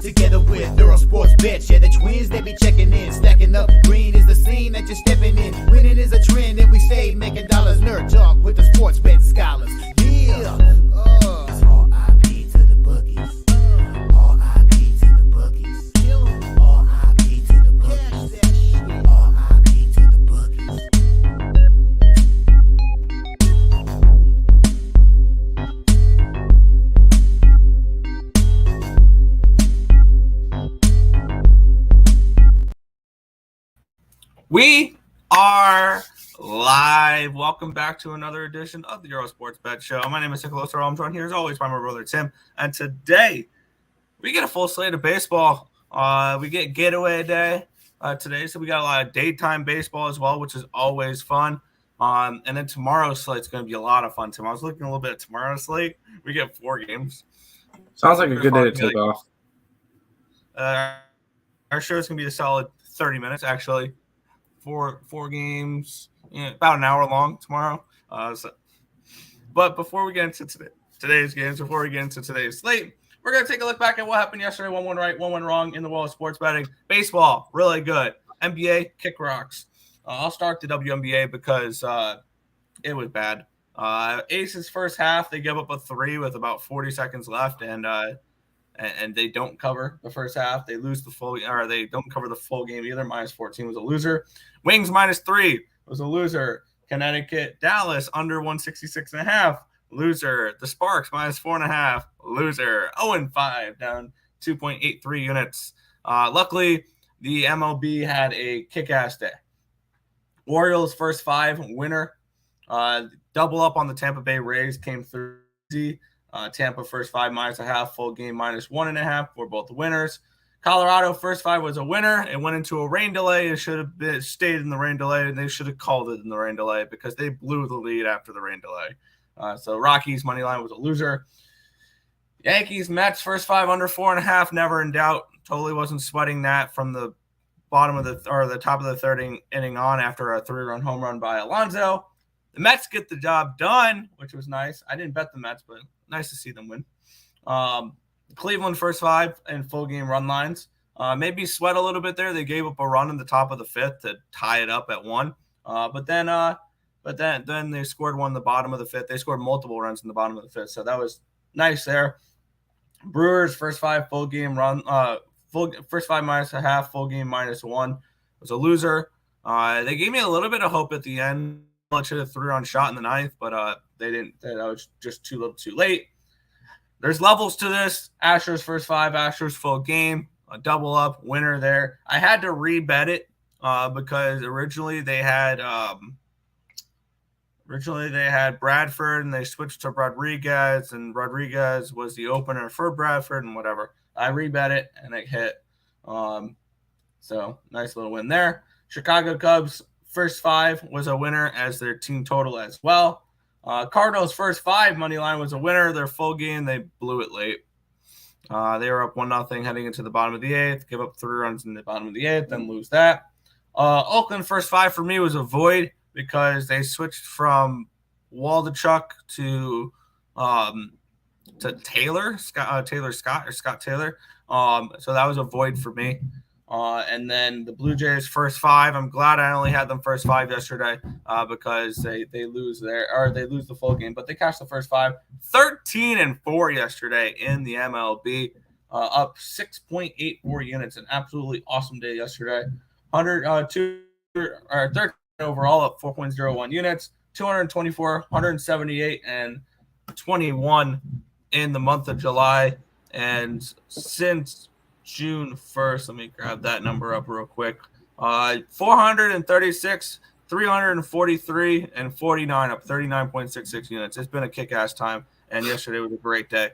Together with Earle Sports Bets, yeah, the twins, they be checking in, stacking up. Green is the scene that you're stepping in. Winning is a trend, and we stay making dollars. Nerd talk with the sports bet scholars. Yeah, it's R.I.P. to the bookies. R.I.P. to the bookies. R.I.P. to the bookies. R.I.P. to the bookies. We are live. Welcome back to another edition of the Earle Sports Bet Show. My name is Nicholas Earle. I'm joined here as always by my brother Tim. And today we get a full slate of baseball. We get getaway day today, so we got a lot of daytime baseball as well, which is always fun. And then tomorrow's slate's going to be a lot of fun. Tim, I was looking a little bit at tomorrow's slate. We get 4 games. Sounds like a good day to take off. Our show is going to be a solid 30 minutes, actually. Four games, about an hour long tomorrow. But before we get into today's games, before we get into today's slate, we're going to take a look back at what happened yesterday. 1-1 right, 1-1 wrong in the world of sports betting. Baseball, really good. NBA, kick rocks. I'll start the WNBA because it was bad. Aces first half, they give up a 3 with about 40 seconds left, and they don't cover the first half. They lose the full, or they don't cover the full game either. -14 was a loser. Wings -3 was a loser. Connecticut, Dallas under 166.5, loser. The Sparks -4.5, loser. 0-5, down 2.83 units. Luckily, the MLB had a kick-ass day. Orioles first 5, winner. Double up on the Tampa Bay Rays came through. Tampa first 5 -0.5, full game -1.5 for both the winners. Colorado first 5 was a winner. It went into a rain delay. It should have stayed in the rain delay, and they should have called it in the rain delay because they blew the lead after the rain delay. So Rockies money line was a loser. Yankees Mets first 5 under 4.5, never in doubt. Totally wasn't sweating that from the bottom of the top of the third inning on after a 3-run home run by Alonso. The Mets get the job done, which was nice. I didn't bet the Mets, but nice to see them win. Cleveland first 5 and full game run lines. Maybe sweat a little bit there. They gave up a run in the top of the 5th to tie it up at 1. But then they scored one in the bottom of the 5th. They scored multiple runs in the bottom of the 5th, so that was nice there. Brewers first 5 full game run. First 5 -0.5, full game -1 was a loser. They gave me a little bit of hope at the end. Should have 3-run shot in the 9th, but they didn't. That was just too late. There's levels to this. Astros first 5, Astros full game, a double up winner there. I had to rebet it because originally they had Bradford and they switched to Rodriguez, and Rodriguez was the opener for Bradford and whatever. I rebet it and it hit. So nice little win there. Chicago Cubs first 5 was a winner as their team total as well. Cardinals first 5 money line was a winner. Their full game, they blew it late. They were up 1-0 heading into the bottom of the 8th, give up 3 runs in the bottom of the 8th, then lose that. Oakland first 5 for me was a void because they switched from Waldichuk to Taylor, Scott Taylor. So that was a void for me. And then the Blue Jays first 5. I'm glad I only had them first 5 yesterday because they lose the full game, but they cashed the first 5. 13-4 yesterday in the MLB, up 6.84 units. An absolutely awesome day yesterday. 13 overall, up 4.01 units. 224, 178, and 21 in the month of July. And since June 1st, let me grab that number up real quick. 436, 343, and 49, up 39.66 units. It's been a kick-ass time, and yesterday was a great day.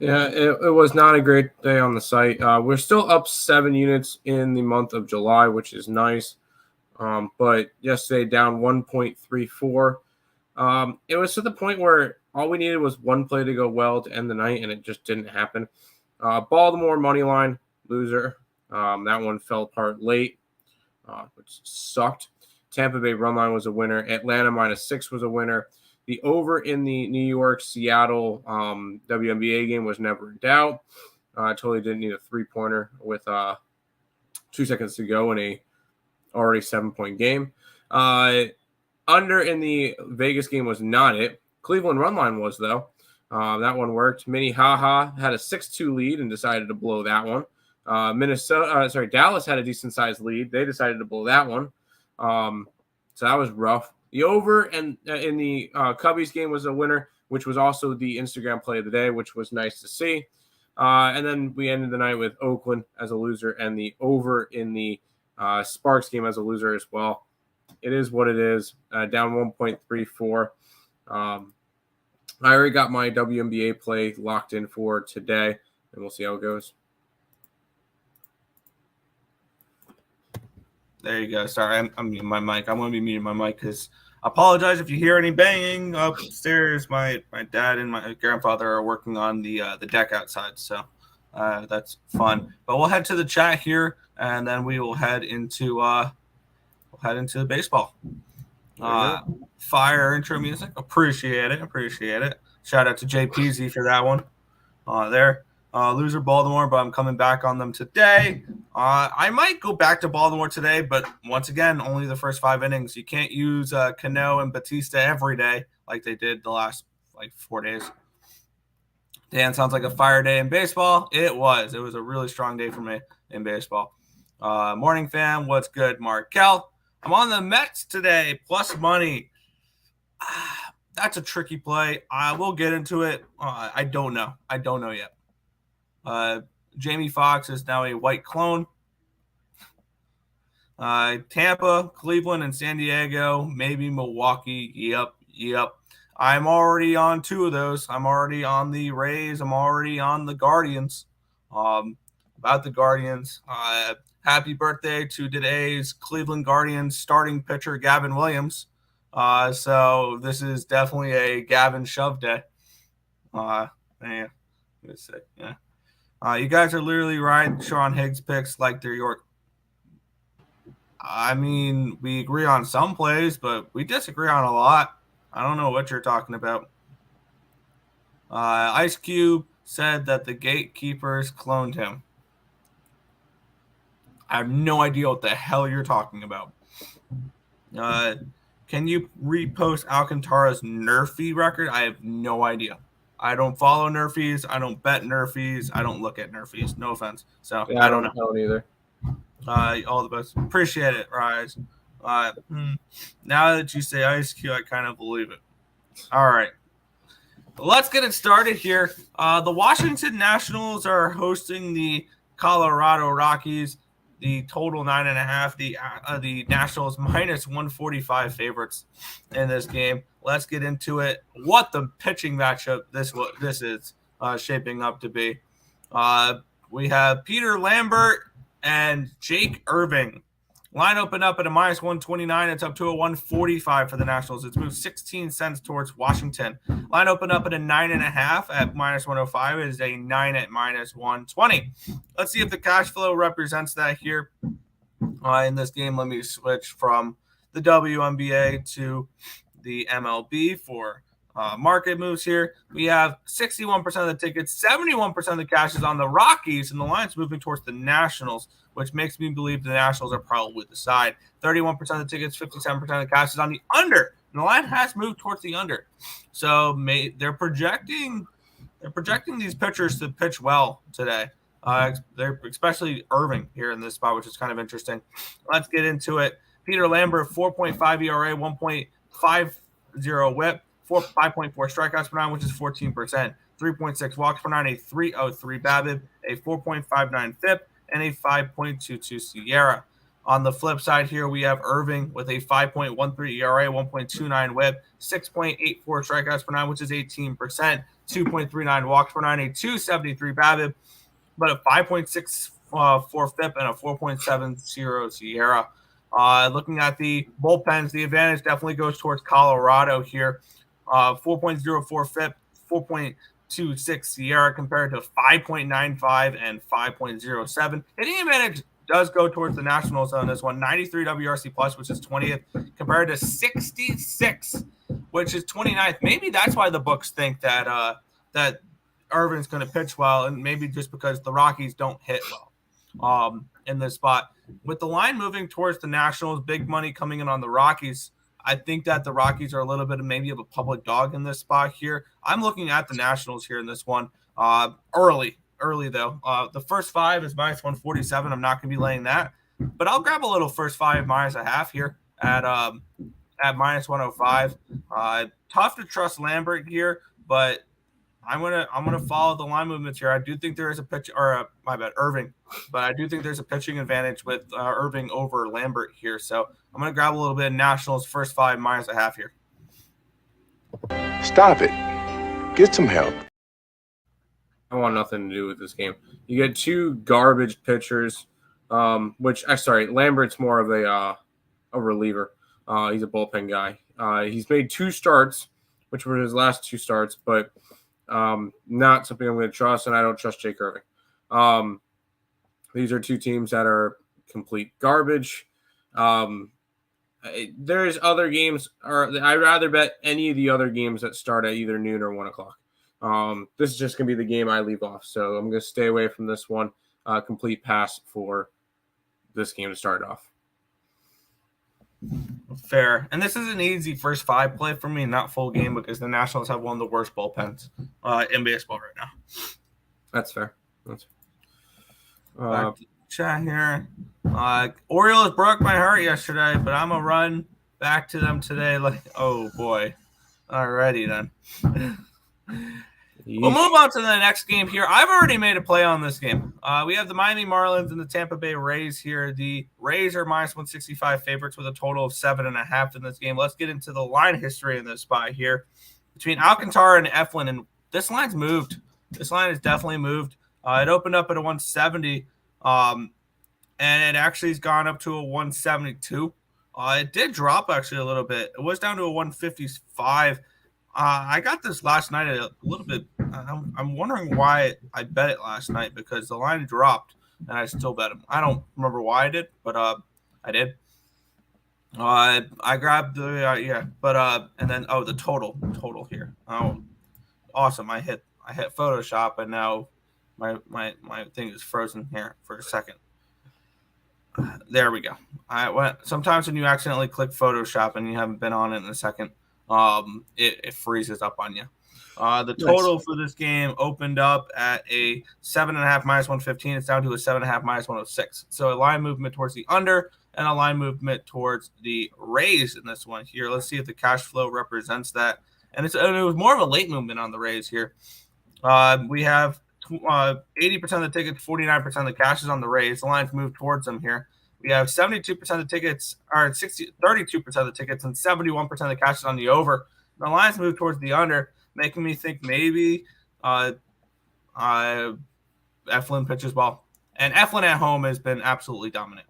Yeah, it was not a great day on the site. We're still up 7 units in the month of July, which is nice. But yesterday down 1.34. It was to the point where all we needed was one play to go well to end the night, and it just didn't happen. Baltimore money line, loser. That one fell apart late, which sucked. Tampa Bay run line was a winner. Atlanta -6 was a winner. The over in the New York-Seattle WNBA game was never in doubt. I totally didn't need a three-pointer with 2 seconds to go in a already 7-point game. Under in the Vegas game was not it. Cleveland run line was, though. That one worked. Minnehaha had a 6-2 lead and decided to blow that one. Dallas had a decent-sized lead. They decided to blow that one. So that was rough. The over and in the Cubbies game was a winner, which was also the Instagram play of the day, which was nice to see. And then we ended the night with Oakland as a loser and the over in the Sparks game as a loser as well. It is what it is. Down 1.34. I already got my WNBA play locked in for today, and we'll see how it goes. There you go. Sorry, I'm muting my mic. I'm going to be muting my mic because I apologize if you hear any banging upstairs. My dad and my grandfather are working on the deck outside, so that's fun. But we'll head to the chat here, and then we will head into the baseball. Fire intro music. Appreciate it. Shout out to JPZ for that one. Loser Baltimore, but I'm coming back on them today. I might go back to Baltimore today, but once again, only the first 5 innings. You can't use Cano and Batista every day like they did the last 4 days. Dan, sounds like a fire day in baseball. It was a really strong day for me in baseball. Morning fam, what's good, Markel? I'm on the Mets today, plus money. That's a tricky play. I will get into it. I don't know yet. Jamie Foxx is now a white clone. Tampa, Cleveland, and San Diego, maybe Milwaukee. Yep. I'm already on 2 of those. I'm already on the Rays. I'm already on the Guardians. About the Guardians, happy birthday to today's Cleveland Guardians starting pitcher Gavin Williams. So this is definitely a Gavin shove day. Yeah. You guys are literally riding Sean Higgs picks like they're your. I mean, we agree on some plays, but we disagree on a lot. I don't know what you're talking about. Ice Cube said that the gatekeepers cloned him. I have no idea what the hell you're talking about. Can you repost Alcantara's Nerfy record? I have no idea. I don't follow Nerfies. I don't bet Nerfies. I don't look at Nerfies. No offense. So yeah, I don't know. I don't either. All the best. Appreciate it, Rise. Now that you say Ice Cube, I kind of believe it. All right. Let's get it started here. The Washington Nationals are hosting the Colorado Rockies. The total 9.5. The Nationals minus 145 favorites in this game. Let's get into it. What the pitching matchup this is shaping up to be. We have Peter Lambert and Jake Irving. Line opened up at a minus 129. It's up to a 145 for the Nationals. It's moved 16 cents towards Washington. Line opened up at a 9.5 at minus 105. It is a 9 at minus 120. Let's see if the cash flow represents that here in this game. Let me switch from the WNBA to the MLB for market moves here. We have 61% of the tickets, 71% of the cash is on the Rockies, and the line's moving towards the Nationals, which makes me believe the Nationals are probably the side. 31% of the tickets, 57% of the cash is on the under, and the line has moved towards the under. So they're projecting these pitchers to pitch well today. They're especially Irving here in this spot, which is kind of interesting. Let's get into it. Peter Lambert, 4.5 ERA, 1.50 WHIP. 5.4 strikeouts per 9, which is 14%. 3.6 walks per 9, a 3.03 BABIP, a 4.59 FIP, and a 5.22 SIERA. On the flip side here, we have Irving with a 5.13 ERA, 1.29 WHIP, 6.84 strikeouts per 9, which is 18%. 2.39 walks per 9, a 2.73 BABIP, but a 5.64 FIP and a 4.70 SIERA. Looking at the bullpens, the advantage definitely goes towards Colorado here. 4.04 FIP, 4.26 SIERA compared to 5.95 and 5.07. Hitting advantage does go towards the Nationals on this one. 93 WRC plus, which is 20th, compared to 66 which is 29th. Maybe that's why the books think that that Irvin's going to pitch well, and maybe just because the Rockies don't hit well in this spot. With the line moving towards the Nationals, big money coming in on the Rockies, I think that the Rockies are a little bit of maybe of a public dog in this spot here. I'm looking at the Nationals here in this one. Early though. The first 5 is minus 147. I'm not going to be laying that, but I'll grab a little first 5 minus a half here at minus 105. Tough to trust Lambert here, but I'm gonna follow the line movements here. I do think there is a pitch, or Irving, but I do think there's a pitching advantage with Irving over Lambert here. So I'm gonna grab a little bit of Nationals first 5 minus a half here. Stop it. Get some help. I want nothing to do with this game. You get 2 garbage pitchers, Lambert's more of a reliever. He's a bullpen guy. He's made 2 starts, which were his last 2 starts, but not something I'm going to trust, and I don't trust Jake Irving. These are 2 teams that are complete garbage. There's other games, or I'd rather bet any of the other games that start at either noon or 1 o'clock. This is just going to be the game I leave off, so I'm going to stay away from this one. Complete pass for this game to start off. Fair. And this is an easy first 5 play for me, not full game, because the Nationals have one of the worst bullpens in baseball right now. That's fair. Back to chat here. Orioles broke my heart yesterday, but I'm going to run back to them today. Oh, boy. Alrighty, then. We'll move on to the next game here. I've already made a play on this game. We have the Miami Marlins and the Tampa Bay Rays here. The Rays are minus 165 favorites with a total of 7.5 in this game. Let's get into the line history in this spot here between Alcantara and Eflin. And this line's moved. This line has definitely moved. It opened up at a 170, and it actually has gone up to a 172. It did drop actually a little bit. It was down to a 155. I got this last night a little bit. I'm wondering why I bet it last night, because the line dropped and I still bet him. I don't remember why I did, but I did. I grabbed the and then the total here. Oh, awesome! I hit Photoshop, and now my thing is frozen here for a second. There we go. Sometimes when you accidentally click Photoshop and you haven't been on it in a second, it freezes up on you. The total for this game opened up at a 7.5 minus 115. It's down to a 7.5 minus 106. So a line movement towards the under and a line movement towards the Rays in this one here. Let's see if the cash flow represents that. And it was more of a late movement on the Rays here. We have 80% of the tickets, 49% of the cash is on the Rays. The lines move towards them here. We have 72% of the tickets, or 32% of the tickets, and 71% of the cash is on the over. The lines move towards the under, making me think maybe Eflin pitches ball. And Eflin at home has been absolutely dominant.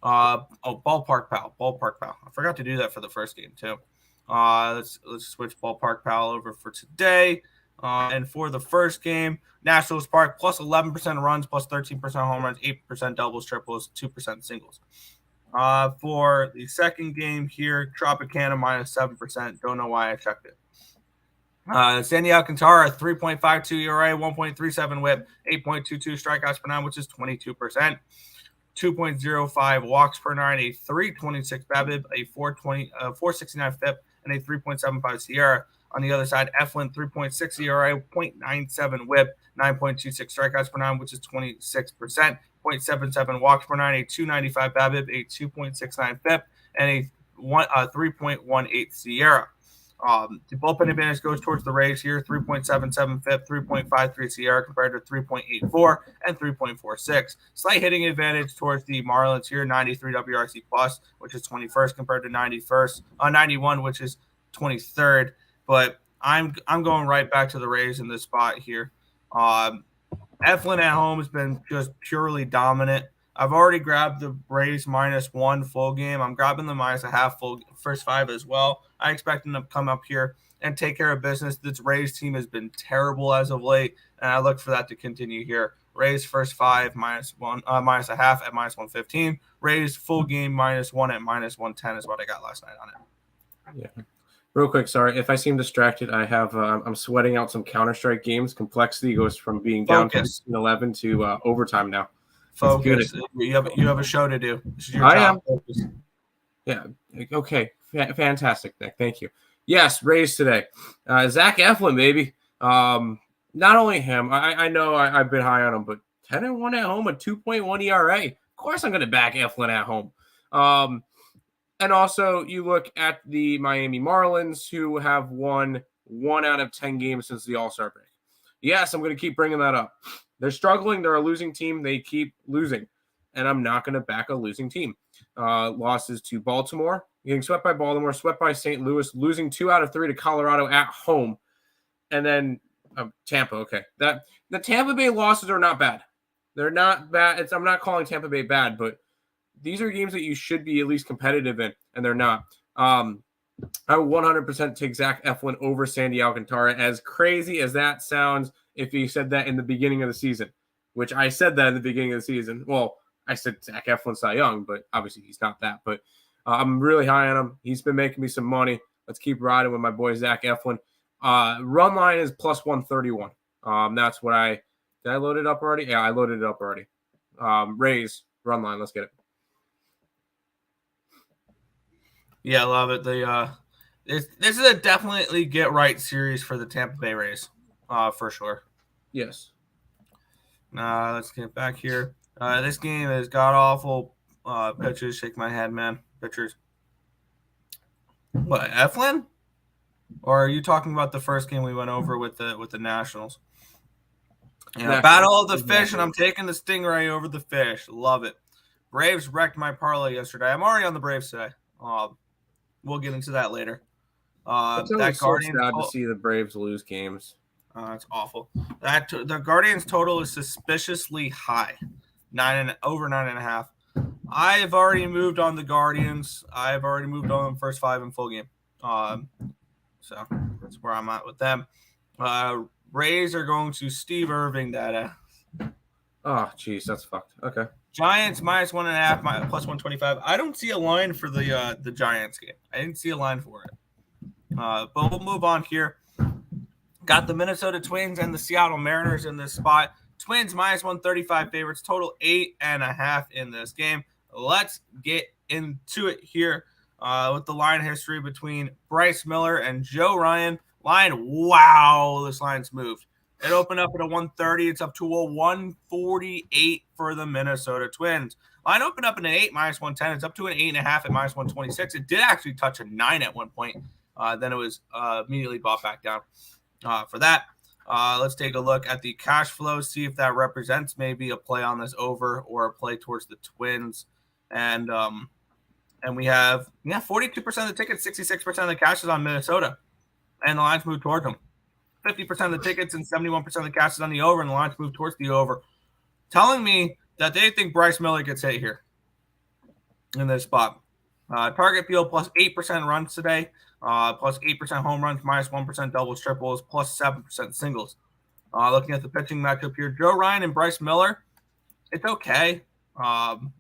Ballpark Pal. I forgot to do that for the first game too. Let's switch Ballpark Pal over for today. And for the first game, Nationals Park plus 11% runs, plus 13% home runs, 8% doubles, triples, 2% singles. For the second game here, Tropicana minus 7%. Don't know why I checked it. Sandy Alcantara, 3.52 ERA, 1.37 whip, 8.22 strikeouts per 9, which is 22%. 2.05 walks per 9, a 3.26 BABIP, a 4.69 FIP, and a 3.75 SIERA. On the other side, Eflin, 3.6 ERA, 0.97 whip, 9.26 strikeouts per 9, which is 26%. 0.77 walks per 9, a 2.95 BABIP, a 2.69 FIP, and a 3.18 SIERA. The bullpen advantage goes towards the Rays here, 3.77 FIP, 3.53 SIERA compared to 3.84 and 3.46. Slight hitting advantage towards the Marlins here, 93 WRC plus, which is 21st compared to 91, which is 23rd. But I'm going right back to the Rays in this spot here. Eflin at home has been just purely dominant. I've already grabbed the Rays -1 full game. I'm grabbing the -0.5 full first 5 as well. I expect them to come up here and take care of business. This Rays team has been terrible as of late, and I look for that to continue here. Rays first 5 -1, -0.5 at -115. Rays full game -1 at -110 is what I got last night on it. Yeah. Real quick, sorry if I seem distracted. I have I'm sweating out some Counter-Strike games. Complexity goes from being down to Focus. 11 to overtime now. Focus. You have a show to do. This is your I job. am. Focus. Yeah. Okay. Fantastic, Nick. Thank you. Yes, Rays today. Zach Eflin, baby. Not only him. I know I've been high on him, but 10-1 at home, a 2.1 ERA. Of course, I'm going to back Eflin at home. And also, you look at the Miami Marlins, who have won 1 out of 10 games since the All-Star break. Yes, I'm going to keep bringing that up. They're struggling. They're a losing team. They keep losing. And I'm not going to back a losing team. Losses to Baltimore, getting swept by Baltimore, swept by St. Louis, losing 2 out of 3 to Colorado at home. And then Tampa, okay. The Tampa Bay losses are not bad. They're not bad. I'm not calling Tampa Bay bad, but these are games that you should be at least competitive in, and they're not. I would 100% take Zach Eflin over Sandy Alcantara, as crazy as that sounds if he said that in the beginning of the season, which I said that in the beginning of the season. Well, I said Zach Eflin Cy Young, but obviously he's not that. But I'm really high on him. He's been making me some money. Let's keep riding with my boy Zach Eflin. Run line is plus 131. That's what did I load it up already? Yeah, I loaded it up already. Rays, run line. Let's get it. Yeah, I love it. This is a definitely get right series for the Tampa Bay Rays, for sure. Yes. Let's get back here. This game has got awful pitches. Shake my head, man. Pitchers. What, Eflin? Or are you talking about the first game we went over with the Nationals? Yeah, Battle of the Fish, and I'm taking the Stingray over the Fish. Love it. Braves wrecked my parlay yesterday. I'm already on the Braves today. We'll get into that later. That Guardians sad to see the Braves lose games. It's awful. The Guardians total is suspiciously high, over 9.5. I've already moved on the Guardians. I've already moved on the first 5 in full game. So that's where I'm at with them. Rays are going to Steve Irving that. Oh, geez, that's fucked. Okay. Giants minus 1.5, plus 125. I don't see a line for the Giants game. I didn't see a line for it. But we'll move on here. Got the Minnesota Twins and the Seattle Mariners in this spot. Twins minus 135 favorites, total 8.5 in this game. Let's get into it here with the line history between Bryce Miller and Joe Ryan. Line, wow, this line's moved. It opened up at a 130. It's up to a 148 for the Minnesota Twins. Line opened up at an 8, minus 110. It's up to an 8.5 at minus 126. It did actually touch a 9 at one point. Then it was immediately bought back down for that. Let's take a look at the cash flow, see if that represents maybe a play on this over or a play towards the Twins. And we have 42% of the tickets, 66% of the cash is on Minnesota. And the lines move towards them. 50% of the tickets and 71% of the cash is on the over, and the lines move towards the over. Telling me that they think Bryce Miller gets hit here in this spot. Target field plus 8% runs today, plus 8% home runs, minus 1% doubles, triples, plus 7% singles. Looking at the pitching matchup here, Joe Ryan and Bryce Miller, it's okay,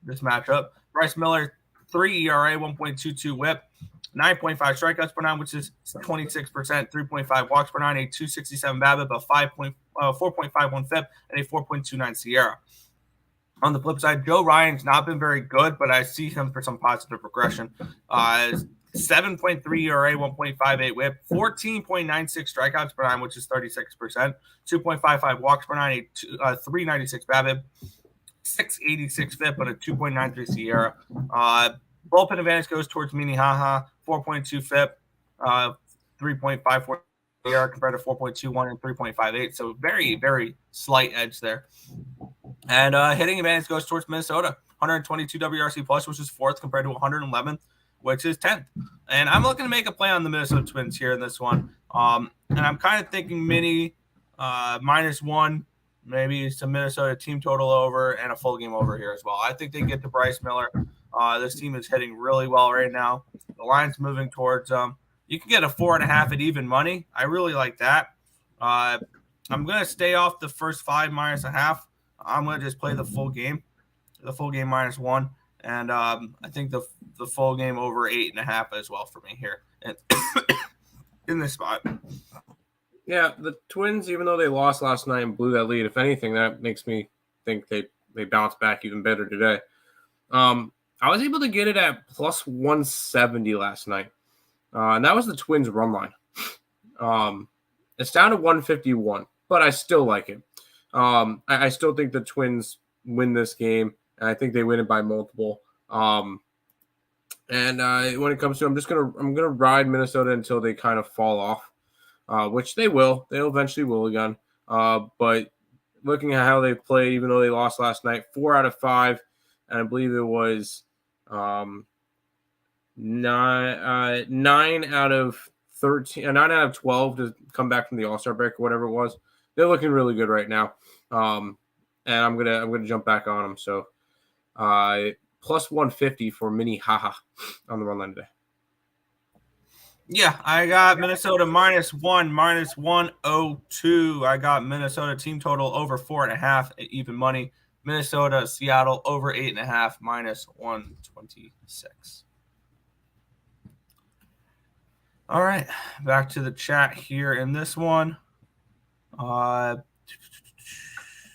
this matchup. Bryce Miller, 3 ERA, 1.22 whip, 9.5 strikeouts per 9, which is 26%, 3.5 walks per 9, a 267 BABIP, a 4.51 FIP, and a 4.29 Sierra. On the flip side, Joe Ryan's not been very good, but I see him for some positive progression. 7.3 ERA, 1.58 whip, 14.96 strikeouts per 9, which is 36%, 2.55 walks per 9, a 396 BABIP, 686 FIP, but a 2.93 Sierra. Bullpen advantage goes towards Minnehaha, 4.2 FIP, 3.54 ERA compared to 4.21 and 3.58. So very, very slight edge there. And hitting advantage goes towards Minnesota, 122 WRC plus, which is 4th compared to 111, which is 10th. And I'm looking to make a play on the Minnesota Twins here in this one. And I'm kind of thinking mini -1, maybe some Minnesota team total over and a full game over here as well. I think they can get to Bryce Miller. This team is hitting really well right now. The line's moving towards them. You can get a 4.5 at even money. I really like that. I'm going to stay off the first 5 minus a half. I'm going to just play the full game -1. And I think the full game over 8.5 as well for me here. And in this spot. Yeah, the Twins, even though they lost last night and blew that lead, if anything, that makes me think they bounce back even better today. I was able to get it at plus 170 last night, and that was the Twins run line. It's down to 151, but I still like it. I still think the Twins win this game, and I think they win it by multiple. And when it comes to, I'm gonna ride Minnesota until they kind of fall off, which they will. They'll eventually will again. But looking at how they played, even though they lost last night, 4 out of 5, and I believe it was 9 out of 13, 9 out of 12 to come back from the All-Star break or whatever it was. They're looking really good right now. And I'm gonna jump back on them. So plus 150 for Mini Haha on the run line today. Yeah, I got Minnesota -1, -102. I got Minnesota team total over 4.5 at even money. Minnesota, Seattle over 8.5, -126. All right, back to the chat here in this one.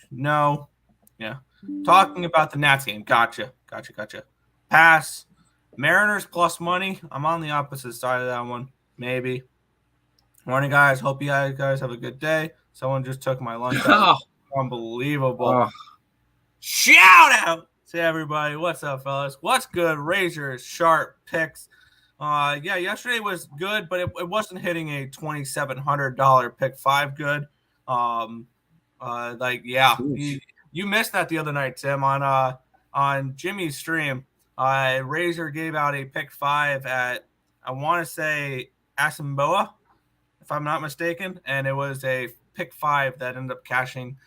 No. Yeah. Talking about the Nats game. Gotcha. Pass. Mariners plus money. I'm on the opposite side of that one. Maybe. Morning, guys. Hope you guys have a good day. Someone just took my lunch out. Unbelievable. Shout out to everybody. What's up, fellas? What's good? Razors, sharp picks. Yesterday was good, but it wasn't hitting a $2,700 pick 5 good. You missed that the other night, Tim, on Jimmy's stream. Razor gave out a pick 5 at, I want to say, Asimboa, if I'm not mistaken, and it was a pick 5 that ended up cashing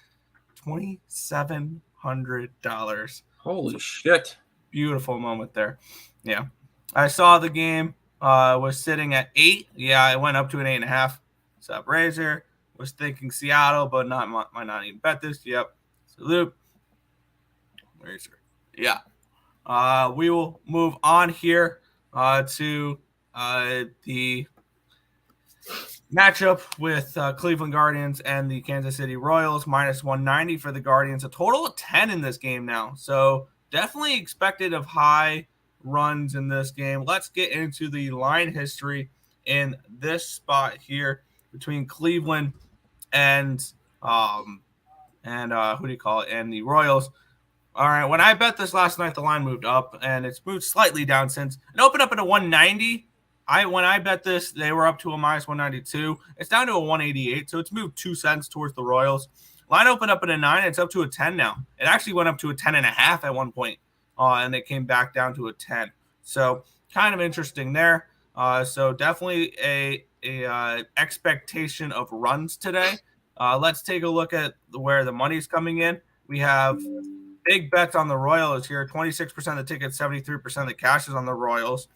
$2,700. Holy shit. Beautiful moment there. Yeah. I saw the game was sitting at 8. Yeah, it went up to an 8.5. What's up, Razor? Was thinking Seattle, but might not even bet this. Yep. Salute. Razor. Yeah. We will move on here to the matchup with Cleveland Guardians and the Kansas City Royals. -190 for the Guardians. A total of 10 in this game now. So definitely expected of high runs in this game. Let's get into the line history in this spot here between Cleveland and and the Royals. All right, when I bet this last night, the line moved up, and it's moved slightly down since. It opened up at a 190. When I bet this, they were up to a -192. It's down to a 188, so it's moved 2 cents towards the Royals. Line opened up at a 9. It's up to a 10 now. It actually went up to a 10.5 at one point, and it came back down to a 10. So kind of interesting there. So definitely a expectation of runs today. Let's take a look at where the money's coming in. We have big bets on the Royals here. 26% of the tickets, 73% of the cash is on the Royals.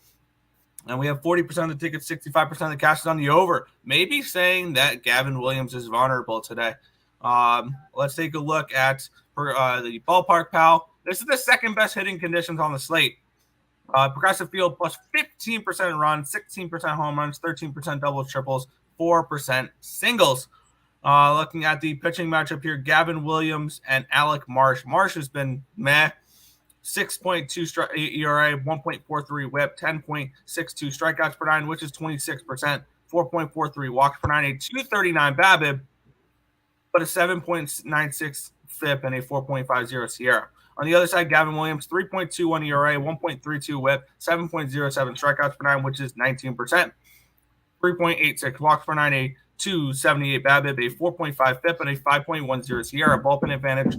And we have 40% of the tickets, 65% of the cash is on the over. Maybe saying that Gavin Williams is vulnerable today. Let's take a look at the Ballpark Pal. This is the second best hitting conditions on the slate. Progressive Field plus 15% runs, 16% home runs, 13% doubles, triples, 4% singles. Looking at the pitching matchup here, Gavin Williams and Alec Marsh. Marsh has been meh. 6.2 ERA, 1.43 whip, 10.62 strikeouts per 9, which is 26%, 4.43 walks per 9, a 239 BABIP, but a 7.96 FIP and a 4.50 Sierra. On the other side, Gavin Williams, 3.21 ERA, 1.32 whip, 7.07 strikeouts per 9, which is 19%, 3.86 walks per 9, a 278 BABIP, a 4.5 FIP, and a 5.10 Sierra. Bullpen advantage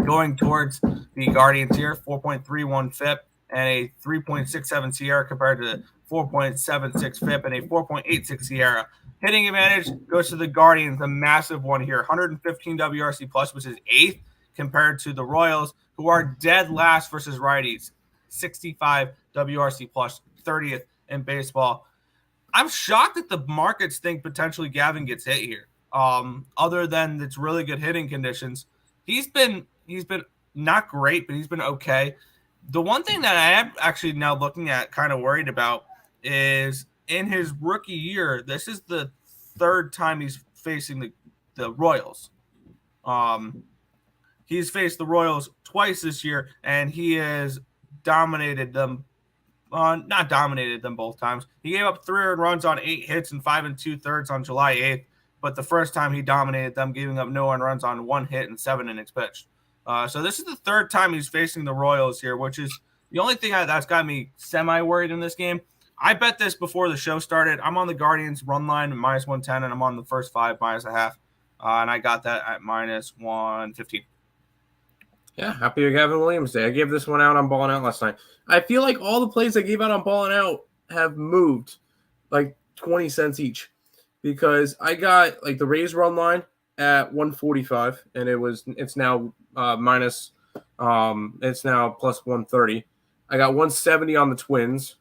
going towards the Guardians here, 4.31 FIP and a 3.67 Sierra compared to 4.76 FIP and a 4.86 Sierra. Hitting advantage goes to the Guardians, a massive one here, 115 WRC plus, which is 8th compared to the Royals, who are dead last versus righties, 65 WRC plus, 30th in baseball. I'm shocked that the markets think potentially Gavin gets hit here. Other than it's really good hitting conditions, he's been not great, but he's been okay. The one thing that I am actually now looking at, kind of worried about, is in his rookie year, this is the third time he's facing the Royals. He's faced the Royals twice this year, and he has dominated them. Not dominated them both times. He gave up 3 earned runs on 8 hits and 5 2/3 on July 8th. But the first time he dominated them, giving up no earned runs on 1 hit and 7 innings pitched. So this is the third time he's facing the Royals here, which is the only thing that's got me semi-worried in this game. I bet this before the show started. I'm on the Guardians run line -110, and I'm on the first 5 -0.5. And I got that at -115. Yeah, happy Gavin Williams Day. I gave this one out on Ballin' Out last night. I feel like all the plays I gave out on Ballin' Out have moved like 20 cents each because I got like the Rays run line at 145, and it's now it's now plus 130. I got 170 on the Twins,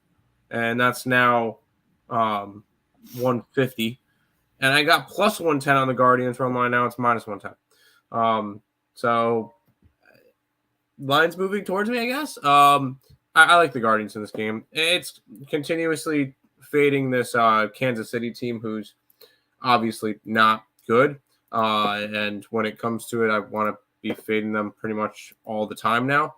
and that's now 150. And I got plus 110 on the Guardians run line. Now it's -110. So line's moving towards me, I guess. I like the Guardians in this game. It's continuously fading this Kansas City team who's obviously not good. And when it comes to it, I want to be fading them pretty much all the time now.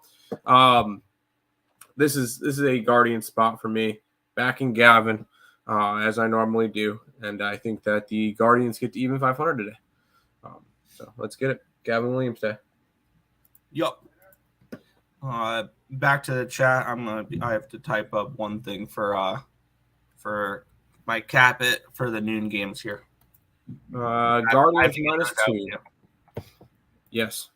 This is a Guardian spot for me. Backing Gavin, as I normally do. And I think that the Guardians get to even 500 today. So let's get it. Gavin Williams Day. Yup. Back to the chat. I have to type up one thing for my Cappit for the noon games here. Guardians -2. Yes,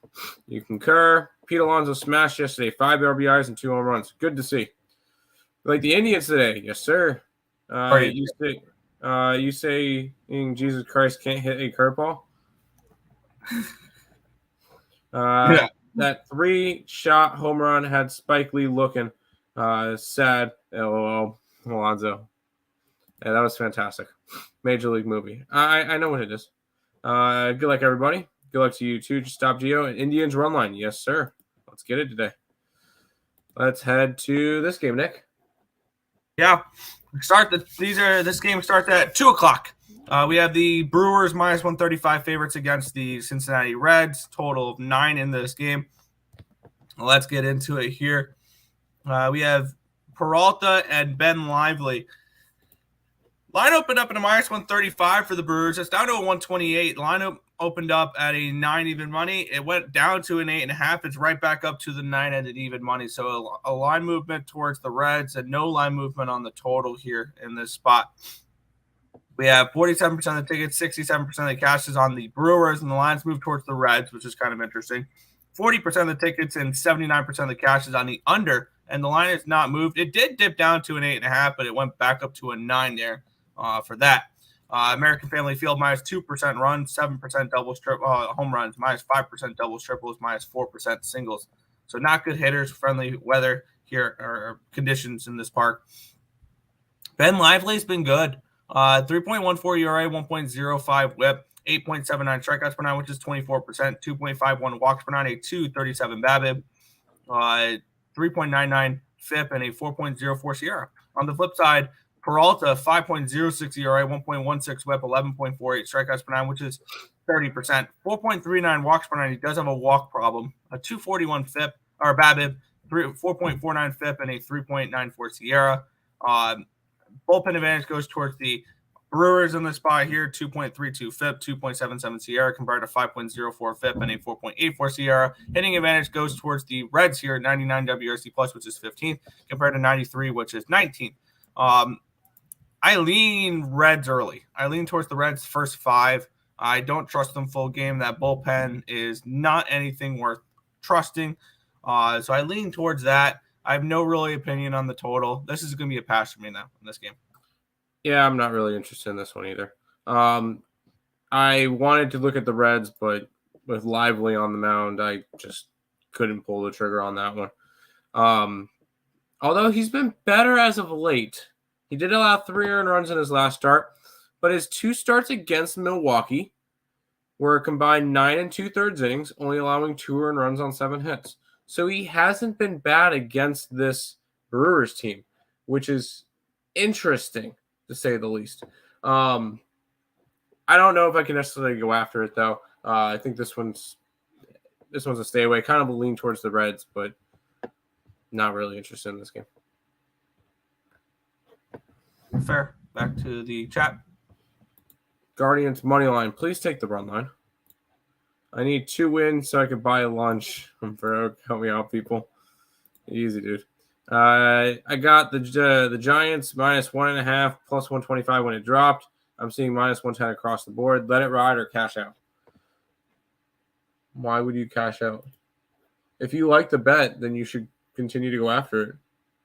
you concur. Pete Alonso smashed yesterday. 5 RBIs and 2 home runs. Good to see. Like the Indians today, yes sir. You say Jesus Christ can't hit a curveball. Yeah. That 3-shot home run had Spike Lee looking sad. LOL, Alonzo. Yeah, that was fantastic. Major League movie. I know what it is. Good luck, everybody. Good luck to you, too. Just stop Gio. Indians run line. Yes, sir. Let's get it today. Let's head to this game, Nick. Yeah. This game starts at 2 o'clock. We have the Brewers -135 favorites against the Cincinnati Reds. Total of 9 in this game. Let's get into it here. We have Peralta and Ben Lively. Line opened up at a -135 for the Brewers. It's down to a 128. Line opened up at a 9 even money. It went down to an 8.5. It's right back up to the 9 at an even money. So a line movement towards the Reds and no line movement on the total here in this spot. We have 47% of the tickets, 67% of the cash is on the Brewers, and the lines move towards the Reds, which is kind of interesting. 40% of the tickets and 79% of the cash is on the under, and the line is not moved. It did dip down to an 8.5, but it went back up to a 9 there for that. American Family Field -2% runs, 7% double strip home runs, -5% doubles triples, -4% singles. So not good hitters, friendly weather here or conditions in this park. Ben Lively's been good. 3.14 ERA, 1.05 WHIP, 8.79 strikeouts per nine, which is 24%, 2.51 walks per nine, a 2.37 BABIP, 3.99 FIP, and a 4.04 SIERA. On the flip side, Peralta, 5.06 ERA, 1.16 WHIP, 11.48 strikeouts per nine, which is 30%, 4.39 walks per nine. He does have a walk problem, a 2.41 FIP or BABIP, 4.49 FIP, and a 3.94 SIERA. Bullpen advantage goes towards the Brewers in the spot here, 2.32 FIP, 2.77 SIERA compared to 5.04 FIP and a 4.84 SIERA. Hitting advantage goes towards the Reds here, 99 WRC plus, which is 15th, compared to 93, which is 19th. I lean Reds early. I lean towards the Reds first 5. I don't trust them full game. That bullpen is not anything worth trusting. So I lean towards that. I have no really opinion on the total. This is going to be a pass for me now in this game. Yeah, I'm not really interested in this one either. I wanted to look at the Reds, but with Lively on the mound, I just couldn't pull the trigger on that one. Although he's been better as of late. He did allow 3 earned runs in his last start, but his 2 starts against Milwaukee were a combined 9 2/3 innings, only allowing 2 earned runs on 7 hits. So he hasn't been bad against this Brewers team, which is interesting to say the least. I don't know if I can necessarily go after it though. I think this one's a stay away. Kind of a lean towards the Reds, but not really interested in this game. Fair. Back to the chat. Guardians money line. Please take the run line. I need 2 wins so I could buy a lunch. I'm broke. Help me out, people. Easy, dude. I got the Giants -1.5 plus 125 when it dropped. I'm seeing -110 across the board. Let it ride or cash out. Why would you cash out? If you like the bet, then you should continue to go after it.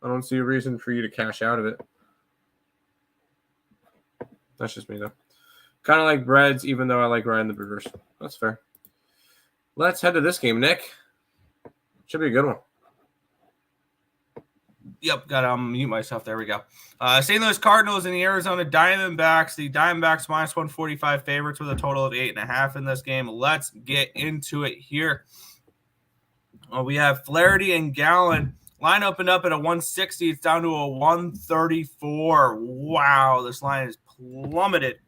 I don't see a reason for you to cash out of it. That's just me, though. Kind of like Reds, even though I like riding the Brewers. That's fair. Let's head to this game, Nick. Should be a good one. Yep, got to mute myself. There we go. St. Louis Cardinals and the Arizona Diamondbacks. The Diamondbacks -145 favorites with a total of 8.5 in this game. Let's get into it here. We have Flaherty and Gallen. Line opened up at a 160. It's down to a 134. Wow, this line is plummeted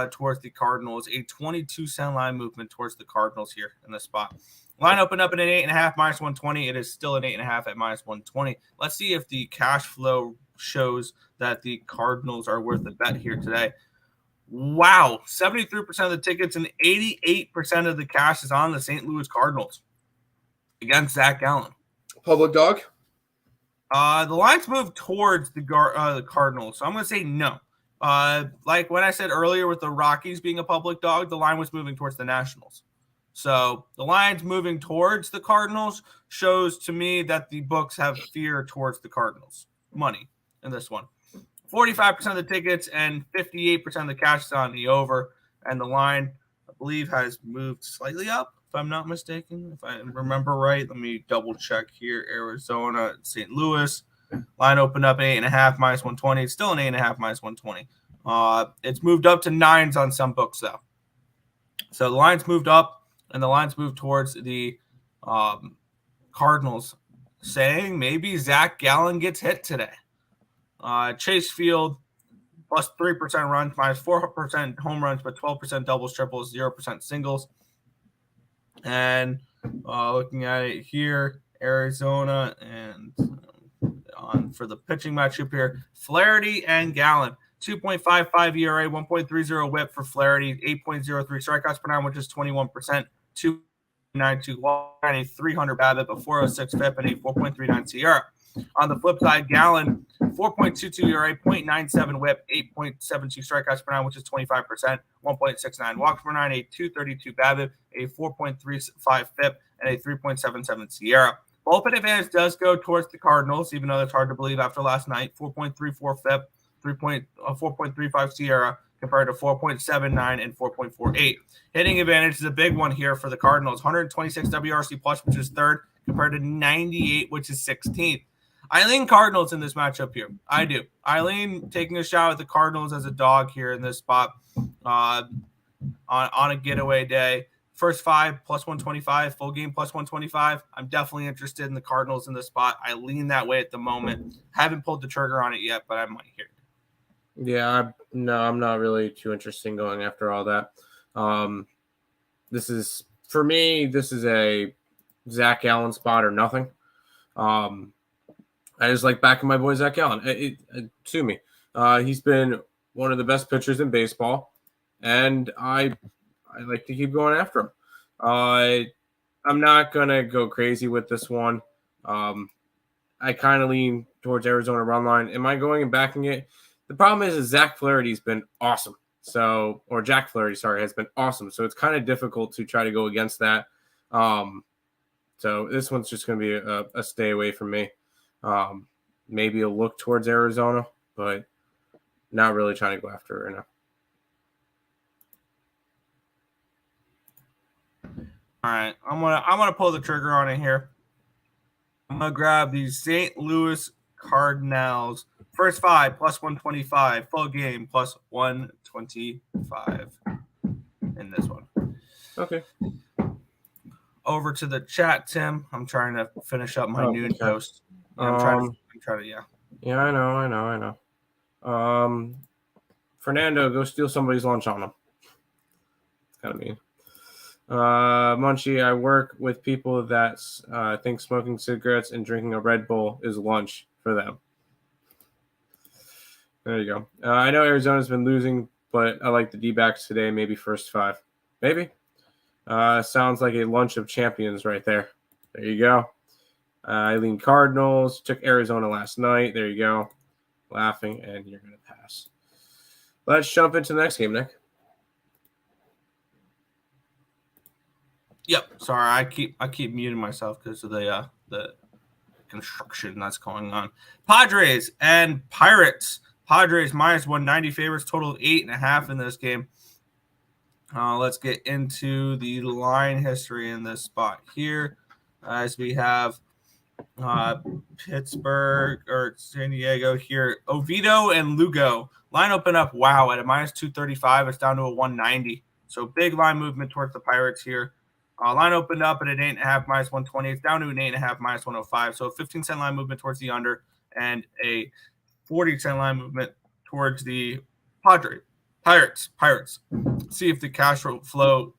towards the Cardinals. A 22-cent line movement towards the Cardinals here in this spot. Line opened up at an 8.5 -120. It is still an 8.5 at -120. Let's see if the cash flow shows that the Cardinals are worth a bet here today. Wow, 73% of the tickets and 88% of the cash is on the St. Louis Cardinals against Zach Gallen. Public dog? The lines move towards the Cardinals, so I'm going to say no. Like when I said earlier with the Rockies being a public dog, the line was moving towards the Nationals. So the lines moving towards the Cardinals shows to me that the books have fear towards the Cardinals money in this one. 45% of the tickets and 58% of the cash is on the over, and the line, I believe, has moved slightly up, if I'm not mistaken. If I remember right, let me double check here. Arizona, St. Louis. Line opened up 8.5 -120. It's still an 8.5 -120. It's moved up to 9s on some books, though. So the line's moved up, and the line's moved towards the Cardinals, saying maybe Zach Gallen gets hit today. Chase Field, plus 3% runs, -4% home runs, but 12% doubles, triples, 0% singles. And looking at it here, Arizona and on for the pitching matchup here, Flaherty and Gallen. 2.55 ERA, 1.30 whip for Flaherty, 8.03 strikeouts per nine, which is 21%, 2.92 walk, and a 300 BABIP, a 406 FIP, and a 4.39 SIERA. On the flip side, Gallen, 4.22 ERA, 0.97 whip, 8.72 strikeouts per nine, which is 25%, 1.69 walks per nine, a 232 BABIP, a 4.35 FIP, and a 3.77 SIERA. Bullpen advantage does go towards the Cardinals, even though it's hard to believe after last night. 4.34 FIP, 4.35 SIERA compared to 4.79 and 4.48. Hitting advantage is a big one here for the Cardinals. 126 WRC plus, which is third, compared to 98, which is 16th. I lean Cardinals in this matchup here. I do. I lean taking a shot at the Cardinals as a dog here in this spot on a getaway day. First 5 plus 125, full game plus 125. I'm definitely interested in the Cardinals in this spot. I lean that way at the moment. Haven't pulled the trigger on it yet, but I might hear it. Yeah, I'm not really too interested in going after all that. This is a Zach Gallen spot or nothing. I just like backing my boy Zach Gallen. Sue me. He's been one of the best pitchers in baseball, and I like to keep going after him. I'm not going to go crazy with this one. I kind of lean towards Arizona run line. Am I going and backing it? The problem is Zach Flaherty's been awesome. Jack Flaherty, has been awesome. So it's kind of difficult to try to go against that. So this one's just going to be a stay away from me. Maybe a look towards Arizona, but not really trying to go after it right now. All right, I'm gonna pull the trigger on it here. I'm gonna grab the St. Louis Cardinals. First 5 plus 125, full game plus 125 in this one. Okay. Over to the chat, Tim. I'm trying to finish up my noon toast. I'm trying to, yeah. Yeah, I know. Fernando, go steal somebody's lunch on him. It's kind of mean. Munchie, I work with people that think smoking cigarettes and drinking a Red Bull is lunch for them. There you go. I know Arizona's been losing, but I like the D-backs today. Maybe first 5. Maybe. Sounds like a lunch of champions right there. There you go. Eileen Cardinals took Arizona last night. There you go. Laughing, and you're going to pass. Let's jump into the next game, Nick. Yep. Sorry, I keep muting myself because of the construction that's going on. Padres and Pirates. Padres minus 190 favorites, total of 8.5 in this game. Let's get into the line history in this spot here, as we have Pittsburgh or San Diego here. Oviedo and Lugo. Line open up, wow, at a minus 235. It's down to a 190. So big line movement towards the Pirates here. Line opened up at an 8.5 minus 120. It's down to an 8.5 minus 105. So a 15-cent line movement towards the under and a 40-cent line movement towards the Pirates. See if the cash flow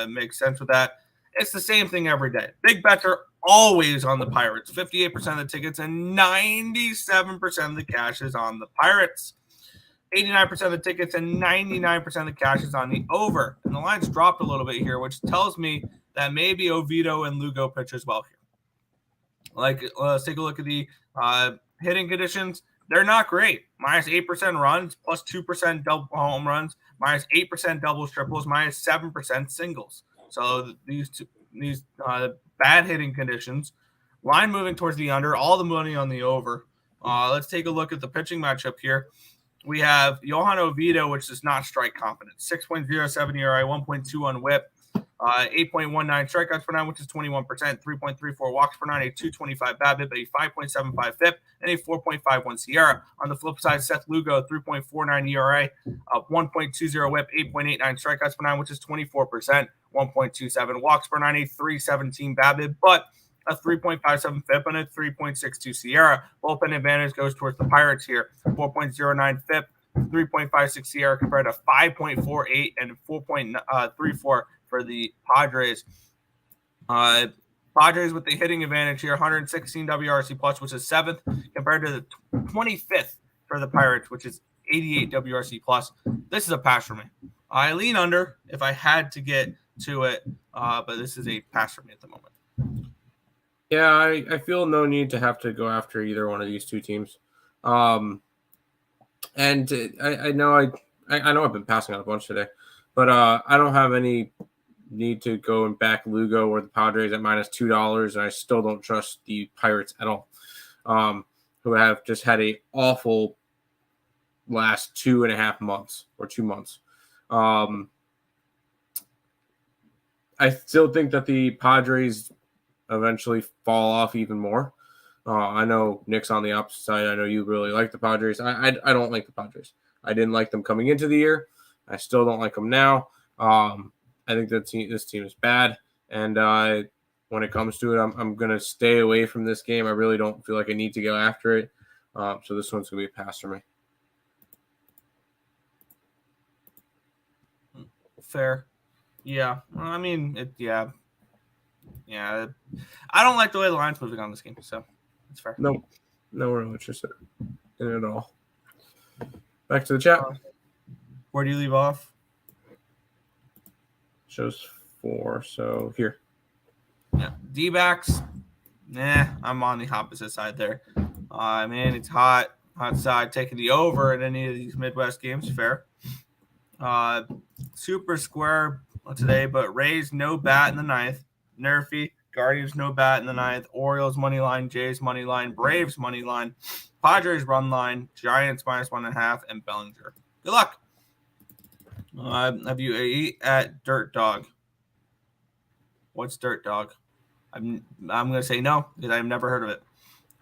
makes sense with that. It's the same thing every day. Big bets are always on the Pirates. 58% of the tickets and 97% of the cash is on the Pirates. 89% of the tickets and 99% of the cash is on the over. And the line's dropped a little bit here, which tells me that maybe Oviedo and Lugo pitch as well here. Let's take a look at the hitting conditions. They're not great. Minus 8% runs, plus 2% double home runs, minus 8% doubles, triples, minus 7% singles. So these bad hitting conditions. Line moving towards the under, all the money on the over. Let's take a look at the pitching matchup here. We have Johan Oviedo, which does not strike confident. 6.07 ERA, 1.21 whip, 8.19 strikeouts per 9, which is 21%, 3.34 walks per 9, a 2.25 BABIP, a 5.75 FIP, and a 4.51 SIERA. On the flip side, Seth Lugo, 3.49 ERA, 1.20 whip, 8.89 strikeouts per 9, which is 24%, 1.27 walks per 9, a 3.17 BABIP, but a 3.57 FIP and a 3.62 SIERA. Bullpen advantage goes towards the Pirates here. 4.09 FIP, 3.56 SIERA compared to 5.48 and 4.34 for the Padres. Padres with the hitting advantage here, 116 WRC plus, which is 7th, compared to the 25th for the Pirates, which is 88 WRC plus. This is a pass for me. I lean under if I had to get to it, but this is a pass for me at the moment. Yeah, I feel no need to have to go after either one of these two teams. And I know I've been passing on a bunch today, but I don't have any need to go and back Lugo or the Padres at minus $2, and I still don't trust the Pirates at all, who have just had a awful last 2.5 months or 2 months. I still think that the Padres eventually fall off even more. I know Nick's on the opposite side. I know you really like the Padres. I don't like the Padres. I didn't like them coming into the year. I still don't like them now. I think that this team is bad, and when it comes to it, I'm going to stay away from this game. I really don't feel like I need to go after it. So this one's going to be a pass for me. Fair. Yeah. I mean, yeah. I don't like the way the line's moving on this game, so it's fair. No, we're not interested in it at all. Back to the chat. Where do you leave off? Shows 4, so here. Yeah, D-backs. I'm on the opposite side there. Man, it's hot outside. Taking the over in any of these Midwest games, fair. Super square today, but Rays no bat in the 9th. Nerfy, Guardians no bat in the 9th. Orioles money line, Jays money line, Braves money line, Padres run line, Giants minus 1.5, and Bellinger. Good luck. Have you ate at Dirt Dog? What's Dirt Dog? I'm gonna say no because I've never heard of it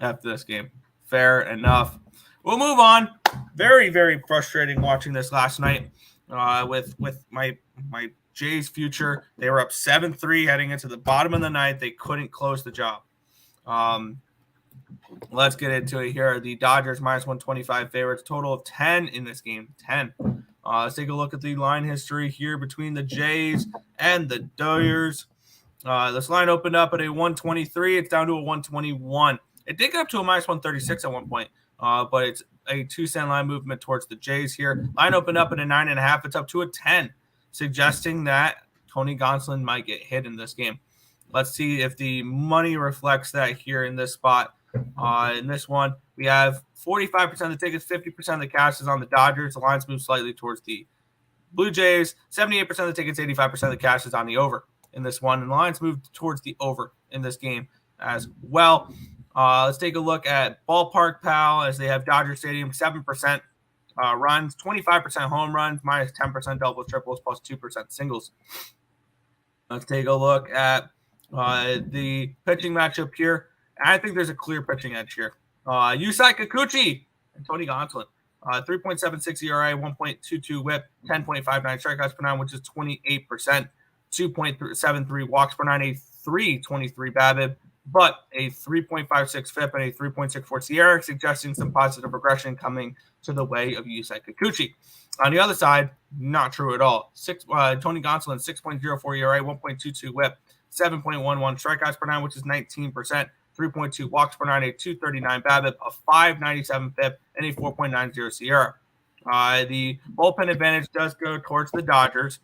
after this game. Fair enough. We'll move on. Very, very frustrating watching this last night with my Jays future. They were up 7-3 heading into the bottom of the ninth. They couldn't close the job. Let's get into it here. The Dodgers minus 125 favorites, total of 10 in this game. 10. Let's take a look at the line history here between the Jays and the Dodgers. This line opened up at a 123. It's down to a 121. It did get up to a minus 136 at one point, but it's a 2-cent line movement towards the Jays here. Line opened up at a 9.5. It's up to a 10, suggesting that Tony Gonsolin might get hit in this game. Let's see if the money reflects that here in this spot. In this one, we have 45% of the tickets, 50% of the cash is on the Dodgers. The lines move slightly towards the Blue Jays. 78% of the tickets, 85% of the cash is on the over in this one. And the lines move towards the over in this game as well. Let's take a look at Ballpark Pal as they have Dodger Stadium, 7% runs, 25% home runs, minus 10% doubles, triples, plus 2% singles. Let's take a look at the pitching matchup here. I think there's a clear pitching edge here. Yusei Kikuchi and Tony Gonsolin. 3.76 ERA, 1.22 whip, 10.59 strikeouts per nine, which is 28%. 2.73 walks per nine, a 3.23 BABIP, but a 3.56 FIP and a 3.64 SIERA, suggesting some positive regression coming to the way of Yusei Kikuchi. On the other side, not true at all. Tony Gonsolin, 6.04 ERA, 1.22 whip, 7.11 strikeouts per nine, which is 19%. 3.2 walks per nine, a 239 BABIP, a 597 FIP, and a 4.90 SIERA. The bullpen advantage does go towards the Dodgers.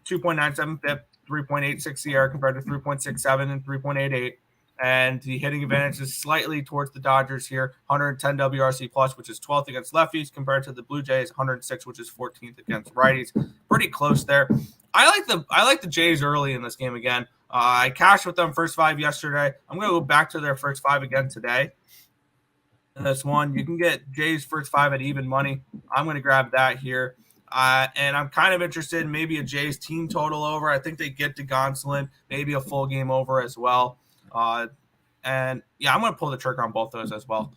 2.97 FIP, 3.86 SIERA compared to 3.67 and 3.88. And the hitting advantage is slightly towards the Dodgers here. 110 WRC plus, which is 12th against lefties, compared to the Blue Jays, 106, which is 14th against righties. Pretty close there. I like the Jays early in this game again. I cashed with them first 5 yesterday. I'm going to go back to their first 5 again today. And this one, you can get Jays first 5 at even money. I'm going to grab that here. And I'm kind of interested in maybe a Jays team total over. I think they get to Gonsolin, maybe a full game over as well. And yeah, I'm going to pull the trigger on both those as well.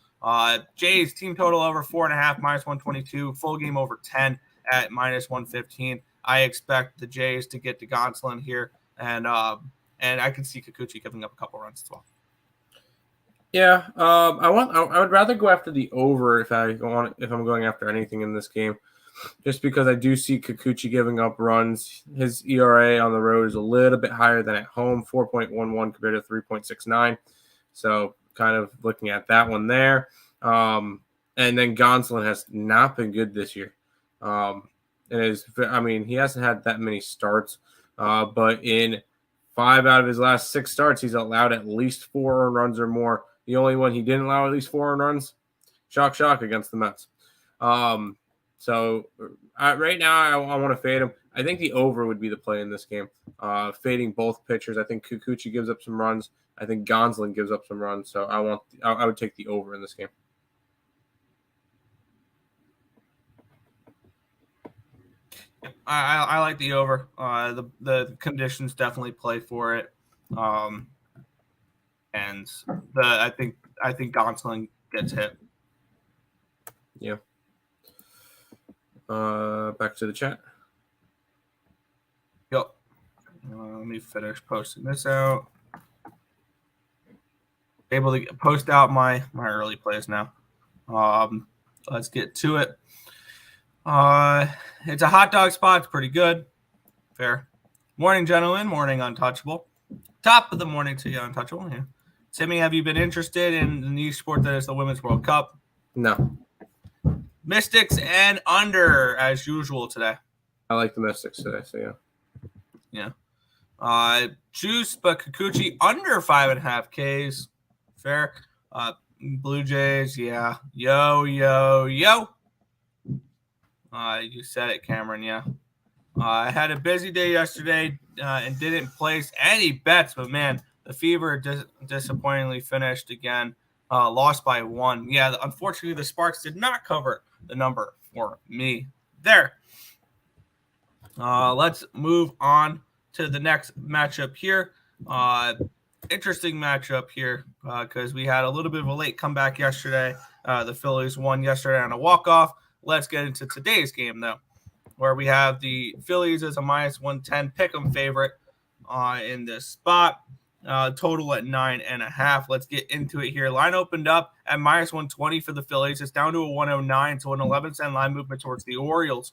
Jays team total over 4.5, minus 122, full game over 10 at minus 115. I expect the Jays to get to Gonsolin here, and I can see Kikuchi giving up a couple runs as well. Yeah, I would rather go after the over if I'm going after anything in this game, just because I do see Kikuchi giving up runs. His ERA on the road is a little bit higher than at home, 4.11 compared to 3.69. So kind of looking at that one there. And then Gonsolin has not been good this year. He hasn't had that many starts, but in 5 out of his last 6 starts, he's allowed at least 4 earned runs or more. The only one he didn't allow at least 4 earned runs, shock against the Mets. So right now I want to fade him. I think the over would be the play in this game. Fading both pitchers. I think Kikuchi gives up some runs. I think Gonsolin gives up some runs. So I would take the over in this game. I like the over. The conditions definitely play for it. And I think Gonsolin gets hit. Yeah. Back to the chat. Yep. Let me finish posting this out. Able to post out my early plays now. Let's get to it. It's a hot dog spot. It's pretty good. Fair. Morning, gentlemen. Morning, Untouchable. Top of the morning to you, Untouchable. Yeah. Timmy, have you been interested in the new sport that is the Women's World Cup? No. Mystics and under as usual today. I like the Mystics today, so yeah. Yeah. Juice, but Kikuchi under 5.5 Ks. Fair. Blue Jays, yeah. Yo. You said it, Cameron, yeah. I had a busy day yesterday and didn't place any bets, but man, the Fever disappointingly finished again. Lost by 1. Yeah, unfortunately, the Sparks did not cover the number for me there. Let's move on to the next matchup here. Interesting matchup here because we had a little bit of a late comeback yesterday. The Phillies won yesterday on a walk-off. Let's get into today's game, though, where we have the Phillies as a minus 110 pick'em favorite in this spot. Total at 9.5. Let's get into it here. Line opened up at minus 120 for the Phillies. It's down to a 109, so an 11-cent line movement towards the Orioles.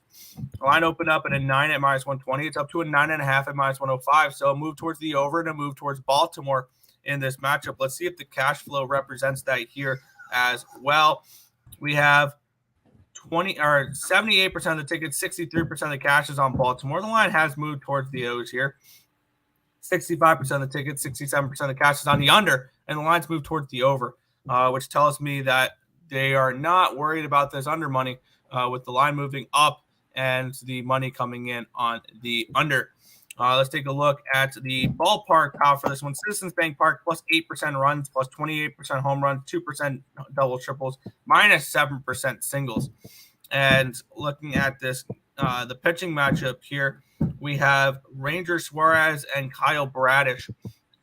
The line opened up at a 9 at minus 120. It's up to a 9.5 at minus 105. So a move towards the over and a move towards Baltimore in this matchup. Let's see if the cash flow represents that here as well. We have 78% of the tickets, 63% of the cash is on Baltimore. The line has moved towards the O's here. 65% of the tickets, 67% of the cash is on the under, and the lines move towards the over, which tells me that they are not worried about this under money with the line moving up and the money coming in on the under. Let's take a look at the ballpark for this one. Citizens Bank Park, plus 8% runs, plus 28% home runs, 2% double triples, minus 7% singles. And looking at this, the pitching matchup here, we have Ranger Suarez and Kyle Bradish.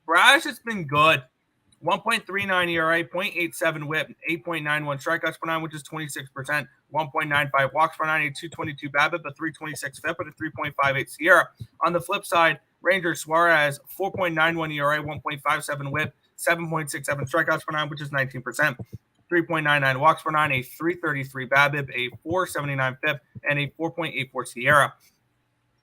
Bradish has been good. 1.39 ERA, 0.87 whip, 8.91 strikeouts per nine, which is 26%, 1.95 walks per nine, a 222 BABIP, a 326 FIP, and a 3.58 SIERA. On the flip side, Ranger Suarez, 4.91 ERA, 1.57 whip, 7.67 strikeouts per nine, which is 19%, 3.99 walks per nine, a 333 BABIP, a 479 FIP, and a 4.84 SIERA.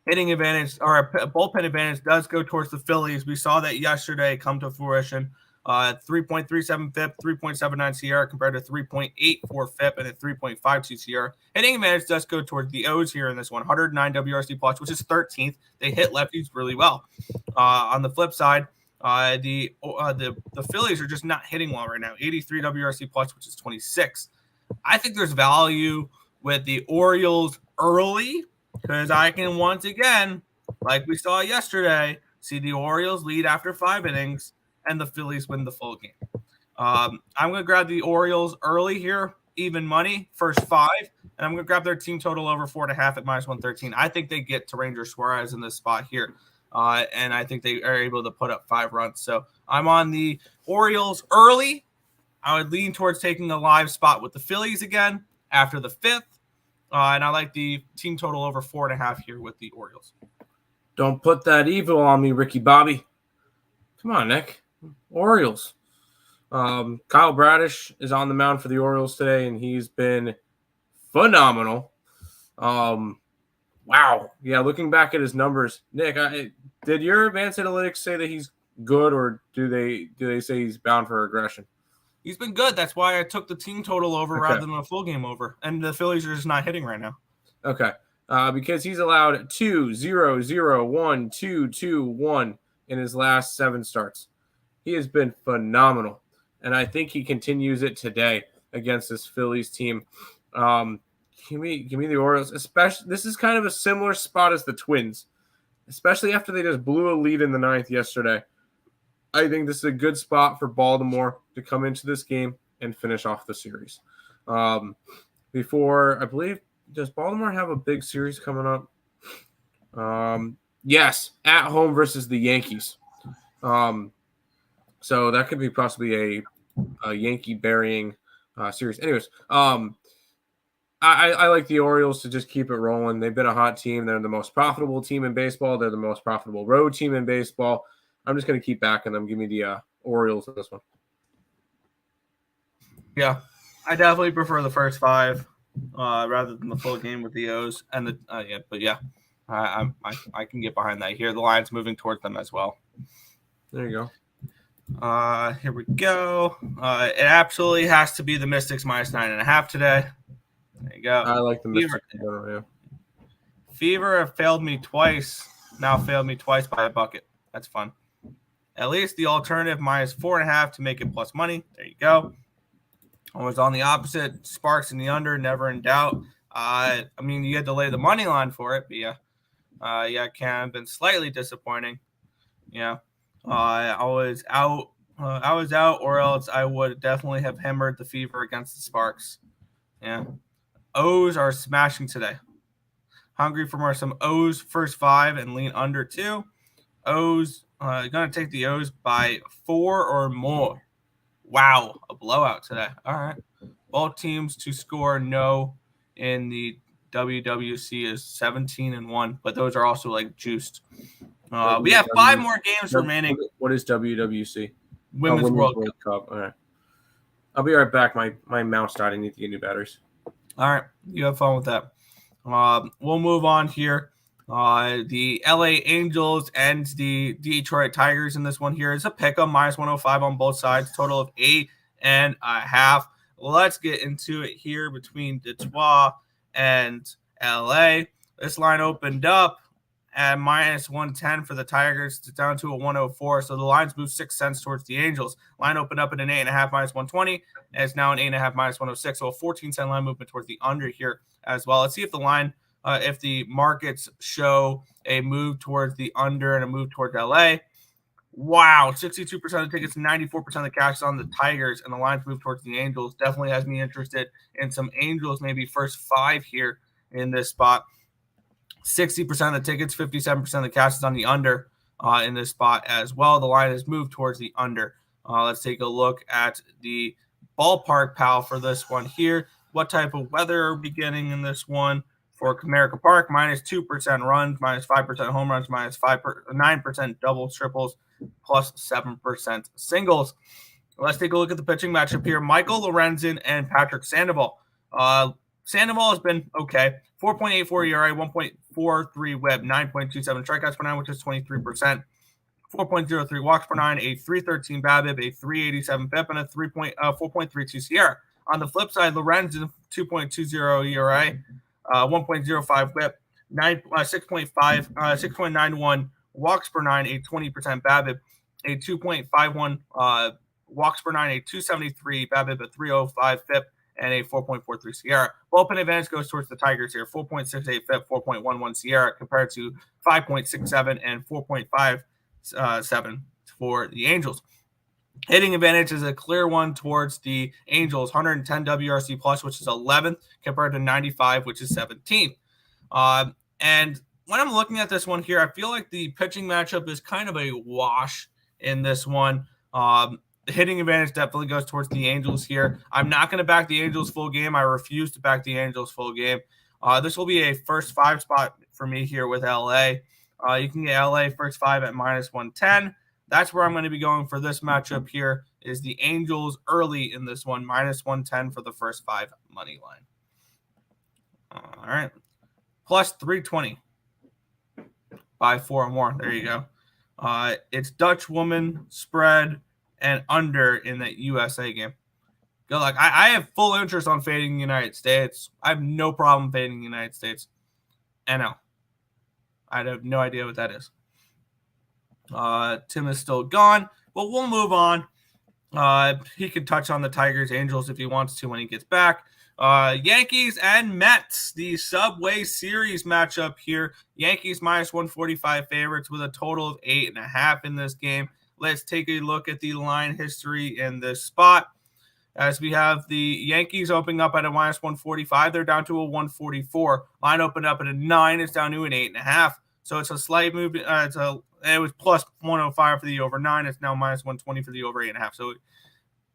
Hitting advantage or bullpen advantage does go towards the Phillies. We saw that yesterday come to fruition. 3.37 FIP, 3.79 SIERA compared to 3.84 FIP and a 3.52 SIERA. Hitting advantage does go towards the O's here in this one. 109 WRC plus, which is 13th. They hit lefties really well. On the flip side, the Phillies are just not hitting well right now. 83 WRC plus, which is 26. I think there's value with the Orioles early because I can once again, like we saw yesterday, see the Orioles lead after 5 innings and the Phillies win the full game. I'm going to grab the Orioles early here, even money, first 5, and I'm going to grab their team total over 4.5 at minus 113. I think they get to Ranger Suarez in this spot here, and I think they are able to put up 5 runs. So I'm on the Orioles early. I would lean towards taking a live spot with the Phillies again after the 5th, and I like the team total over 4.5 here with the Orioles. Don't put that evil on me, Ricky Bobby. Come on, Nick. Orioles. Kyle Bradish is on the mound for the Orioles today, and he's been phenomenal. Wow. Yeah, looking back at his numbers, Nick, did your advanced analytics say that he's good, or do they say he's bound for regression? He's been good. That's why I took the team total over rather than a full game over. And the Phillies are just not hitting right now. Okay. Because he's allowed 2, 0, 0, 1, 2, 2, 1 in his last 7 starts. He has been phenomenal, and I think he continues it today against this Phillies team. Give me the Orioles. Especially, this is kind of a similar spot as the Twins, especially after they just blew a lead in the 9th yesterday. I think this is a good spot for Baltimore to come into this game and finish off the series. Before, I believe, does Baltimore have a big series coming up? Yes, at home versus the Yankees. So that could be possibly a Yankee burying series. Anyways, I like the Orioles to just keep it rolling. They've been a hot team. They're the most profitable team in baseball. They're the most profitable road team in baseball. I'm just going to keep backing them. Give me the Orioles in this one. Yeah, I definitely prefer the first 5 rather than the full game with the O's and the I can get behind that here. The line's moving towards them as well. There you go. Here we go. It absolutely has to be the Mystics minus 9.5 today. There you go. I like the Mystics. Fever have failed me twice. Now failed me twice by a bucket. That's fun. At least the alternative minus 4.5 to make it plus money. There you go. I was on the opposite. Sparks in the under, never in doubt. I mean, you had to lay the money line for it, but it can have been slightly disappointing. Yeah. I was out, or else I would definitely have hammered the Fever against the Sparks. Yeah. O's are smashing today. Hungry for some O's first 5 and lean under 2. O's going to take the O's by 4 or more. Wow, a blowout today. All right. Both teams to score no in the WWC is 17-1, but those are also like juiced. We have 5 more games remaining. What is WWC? Women's World Cup. All right. I'll be right back. My mouse died. I need to get new batteries. All right. You have fun with that. We'll move on here. The LA Angels and the Detroit Tigers in this one here is a pick-em, -105 on both sides, total of 8.5. Let's get into it here between Detroit and LA. This line opened up at -110 for the Tigers. It's down to a 104. So the lines moved 6 cents towards the Angels. Line opened up at an 8.5 -120, and it's now an 8.5 -106. So a 14-cent line movement towards the under here as well. Let's see if the line, if the markets show a move towards the under and a move towards LA. Wow, 62% of the tickets, 94% of the cash is on the Tigers, and the lines move towards the Angels. Definitely has me interested in some Angels, maybe first 5 here in this spot. 60% of the tickets, 57% of the cash is on the under in this spot as well. The line has moved towards the under. Let's take a look at the ballpark pal for this one here. What type of weather are we getting in this one? For Comerica Park, -2% runs, -5% home runs, -9% doubles, triples, +7% singles. Let's take a look at the pitching matchup here. Michael Lorenzen and Patrick Sandoval. Sandoval has been okay. 4.84 ERA, 1.43 WHIP, 9.27 strikeouts per 9, which is 23%. 4.03 walks per 9, a 313 BABIP, a 387 FIP, and a 4.32 SIERA. On the flip side, Lorenzen, 2.20 ERA, 1.05 WHIP, 6.91 walks per 9, a 20% BABIP, a 2.51 walks per 9, a 273 BABIP, a 305 FIP, and a 4.43 SIERA. Bullpen advantage goes towards the Tigers here, 4.68 FIP, 4.11 SIERA, compared to 5.67 and 4.57 for the Angels. Hitting advantage is a clear one towards the Angels, 110 WRC plus, which is 11th, compared to 95, which is 17th. And when I'm looking at this one here, I feel like the pitching matchup is kind of a wash in this one. Hitting advantage definitely goes towards the Angels here. I'm not going to back the Angels full game. I refuse to back the Angels full game. This will be a first 5 spot for me here with LA. You can get LA first 5 at -110. That's where I'm going to be going for this matchup here is the Angels early in this one, -110 for the first 5 money line. All right. Plus 320 by 4 or more. There you go. It's Dutch woman spread and under in that USA game. Good luck. I have full interest on fading the United States. I have no problem fading the United States. NL. I have no idea what that is. Tim is still gone, but we'll move on. He can touch on the Tigers, Angels if he wants to when he gets back. Yankees and Mets, the Subway Series matchup here. Yankees -145 favorites with a total of 8.5 in this game. Let's take a look at the line history in this spot. As we have the Yankees opening up at a -145, they're down to a 144. Line opened up at a 9, it's down to an 8.5. So it's a slight move. It was plus 105 for the over 9. It's now -120 for the over 8.5. So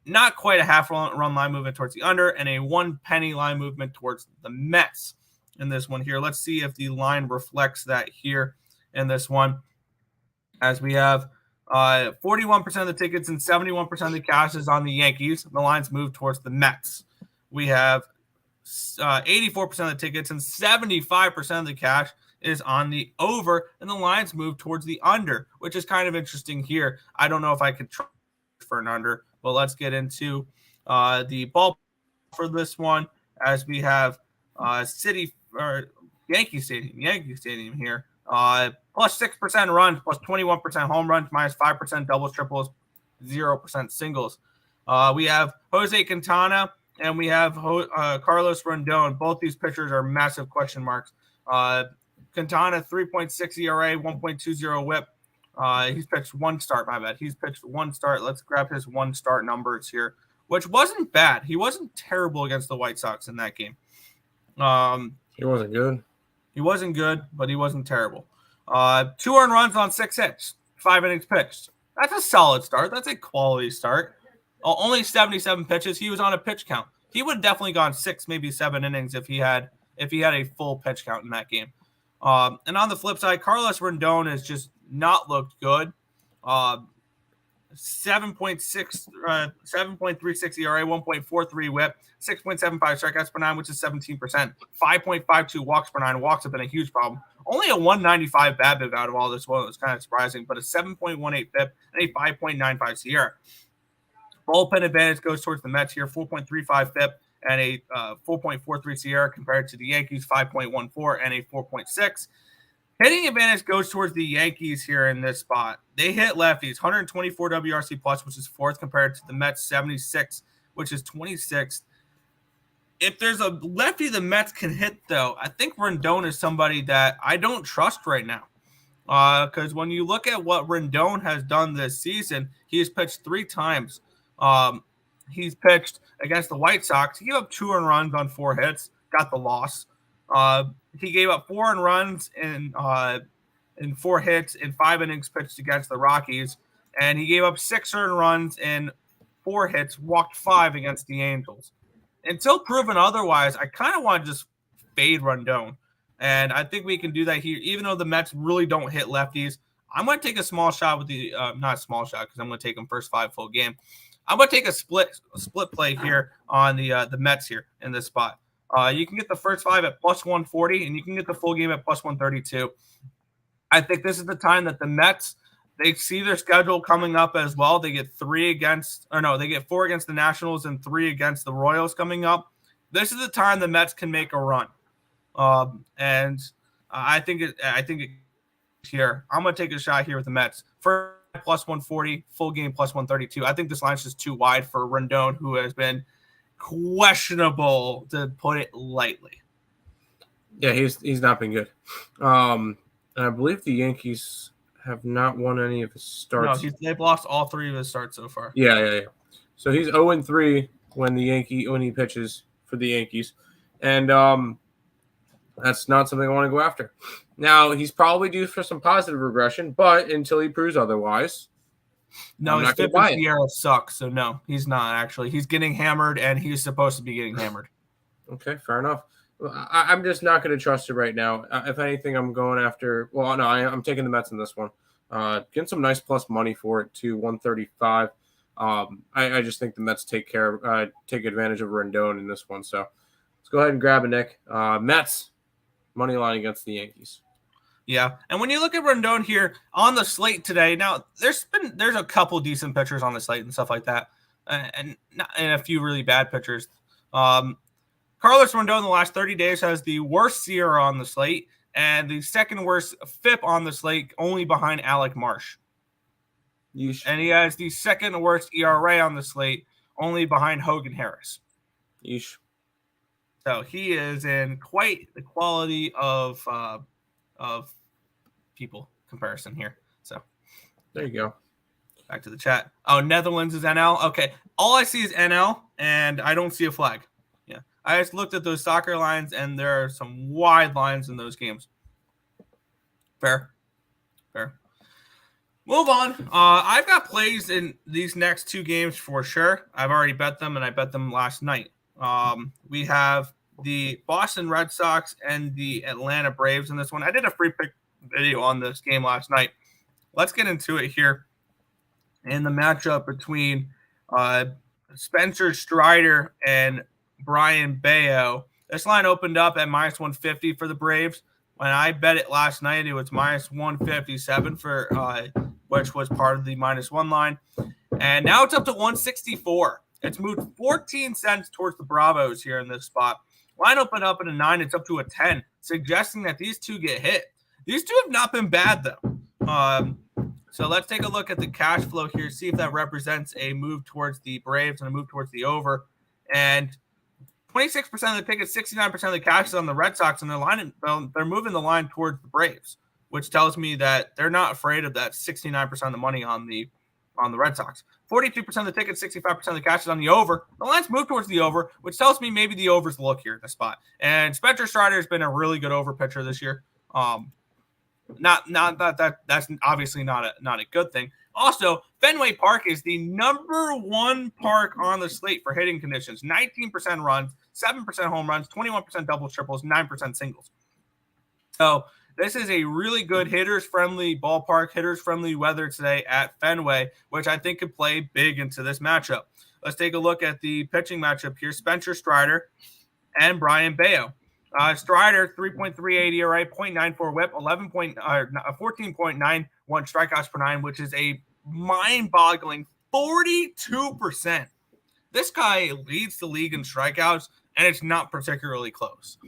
not quite a half run line movement towards the under and a 1 penny line movement towards the Mets in this one here. Let's see if the line reflects that here in this one. As we have 41% of the tickets and 71% of the cash is on the Yankees. The lines move towards the Mets. We have 84% of the tickets and 75% of the cash is on the over, and the lines move towards the under, which is kind of interesting here. I don't know if I could try for an under, but let's get into the ball for this one as we have Yankee Stadium here. Plus 6% runs, plus 21% home runs, -5% doubles, triples, 0% singles. We have Jose Quintana and we have Carlos Rendon. Both these pitchers are massive question marks. Quintana, 3.6 ERA, 1.20 WHIP. He's pitched 1 start, my bad. He's pitched 1 start. Let's grab his 1 start numbers here, which wasn't bad. He wasn't terrible against the White Sox in that game. He wasn't good. He wasn't good, but he wasn't terrible. 2 earned runs on 6 hits, 5 innings pitched. That's a solid start. That's a quality start. Only 77 pitches. He was on a pitch count. He would have definitely gone 6, maybe 7 innings if he had a full pitch count in that game. And on the flip side, Carlos Rendon is just not looked good. 7.36 ERA, 1.43 WHIP, 6.75 strikeouts per nine, which is 17%. 5.52 walks per nine. Walks have been a huge problem. Only a 195 BABIP out of all this. Well, it was kind of surprising, but a 7.18 FIP and a 5.95 SIERA. Bullpen advantage goes towards the Mets here, 4.35 FIP and a 4.43 SIERA compared to the Yankees, 5.14 and a 4.6. Hitting advantage goes towards the Yankees here in this spot. They hit lefties, 124 WRC plus, which is fourth compared to the Mets 76, which is 26th. If there's a lefty the Mets can hit, though, I think Rendon is somebody that I don't trust right now. Because when you look at what Rendon has done this season, he has pitched 3 times. He's pitched against the White Sox. He gave up 2 earned runs on 4 hits, got the loss. He gave up 4 earned runs in 4 hits in 5 innings pitched against the Rockies, and he gave up 6 earned runs in 4 hits, walked 5 against the Angels. Until proven otherwise, I kind of want to just fade Rendon, and I think we can do that here. Even though the Mets really don't hit lefties, I'm going to take a small shot with the not a small shot because I'm going to take them first 5 full game. I'm going to take a split play here on the Mets here in this spot. You can get the first 5 at plus 140, and you can get the full game at plus 132. I think this is the time that the Mets, they see their schedule coming up as well. They get 4 against the Nationals and 3 against the Royals coming up. This is the time the Mets can make a run. And I think here, I'm going to take a shot here with the Mets. For plus 140, full game plus 132. I think this line's just too wide for Rendon, who has been questionable, to put it lightly. Yeah, he's not been good. And I believe the Yankees have not won any of his starts. No, they've lost all 3 of his starts so far. Yeah. So he's 0-3 when he pitches for the Yankees, and that's not something I want to go after. Now he's probably due for some positive regression, but until he proves otherwise. No, his FIP and SIERA sucks, so no, he's not actually. He's getting hammered, and he's supposed to be getting hammered. Okay, fair enough. I'm just not going to trust it right now. If anything, I'm going after – well, no, I'm taking the Mets in this one. Getting some nice plus money for it to 135. I just think the Mets take advantage of Rendon in this one. So let's go ahead and grab a Nick. Mets, money line against the Yankees. Yeah, and when you look at Rendon here on the slate today, now there's a couple decent pitchers on the slate and stuff like that, and a few really bad pitchers. Carlos Rendon in the last 30 days has the worst SIERA on the slate and the second worst FIP on the slate, only behind Alec Marsh. Yeesh. And he has the second worst ERA on the slate, only behind Hogan Harris. Yeesh. So he is in quite the quality of people comparison here. So there you go. Back to the chat. Oh, Netherlands is NL. Okay. All I see is NL, and I don't see a flag. Yeah. I just looked at those soccer lines, and there are some wide lines in those games. Fair. Move on. I've got plays in these next 2 games for sure. I've already bet them, and I bet them last night. We have the Boston Red Sox and the Atlanta Braves in this one. I did a free pick video on this game last night. Let's get into it here. In the matchup between Spencer Strider and Brian Bayo. This line opened up at minus 150 for the Braves. When I bet it last night, it was minus 157 for which was part of the minus 1 line. And now it's up to 164. It's moved 14 cents towards the Bravos here in this spot. Line opened up at a 9. It's up to a 10, suggesting that these 2 get hit. These 2 have not been bad, though. So let's take a look at the cash flow here, see if that represents a move towards the Braves and a move towards the over. And 26% of the tickets, 69% of the cash is on the Red Sox, and they're moving the line towards the Braves, which tells me that they're not afraid of that 69% of the money on the Red Sox. 42% of the tickets, 65% of the cash is on the over. The line's moved towards the over, which tells me maybe the over's the look here in this spot. And Spencer Strider has been a really good over pitcher this year. Not that's obviously not a good thing. Also, Fenway Park is the number 1 park on the slate for hitting conditions. 19% runs, 7% home runs, 21% doubles, triples, 9% singles. So This is a really good hitters-friendly ballpark, hitters-friendly weather today at Fenway, which I think could play big into this matchup. Let's take a look at the pitching matchup here. Spencer Strider and Brian Bayo. Strider, 3.38 ERA, 0.94 whip, 14.91 strikeouts per nine, which is a mind-boggling 42%. This guy leads the league in strikeouts, and it's not particularly close.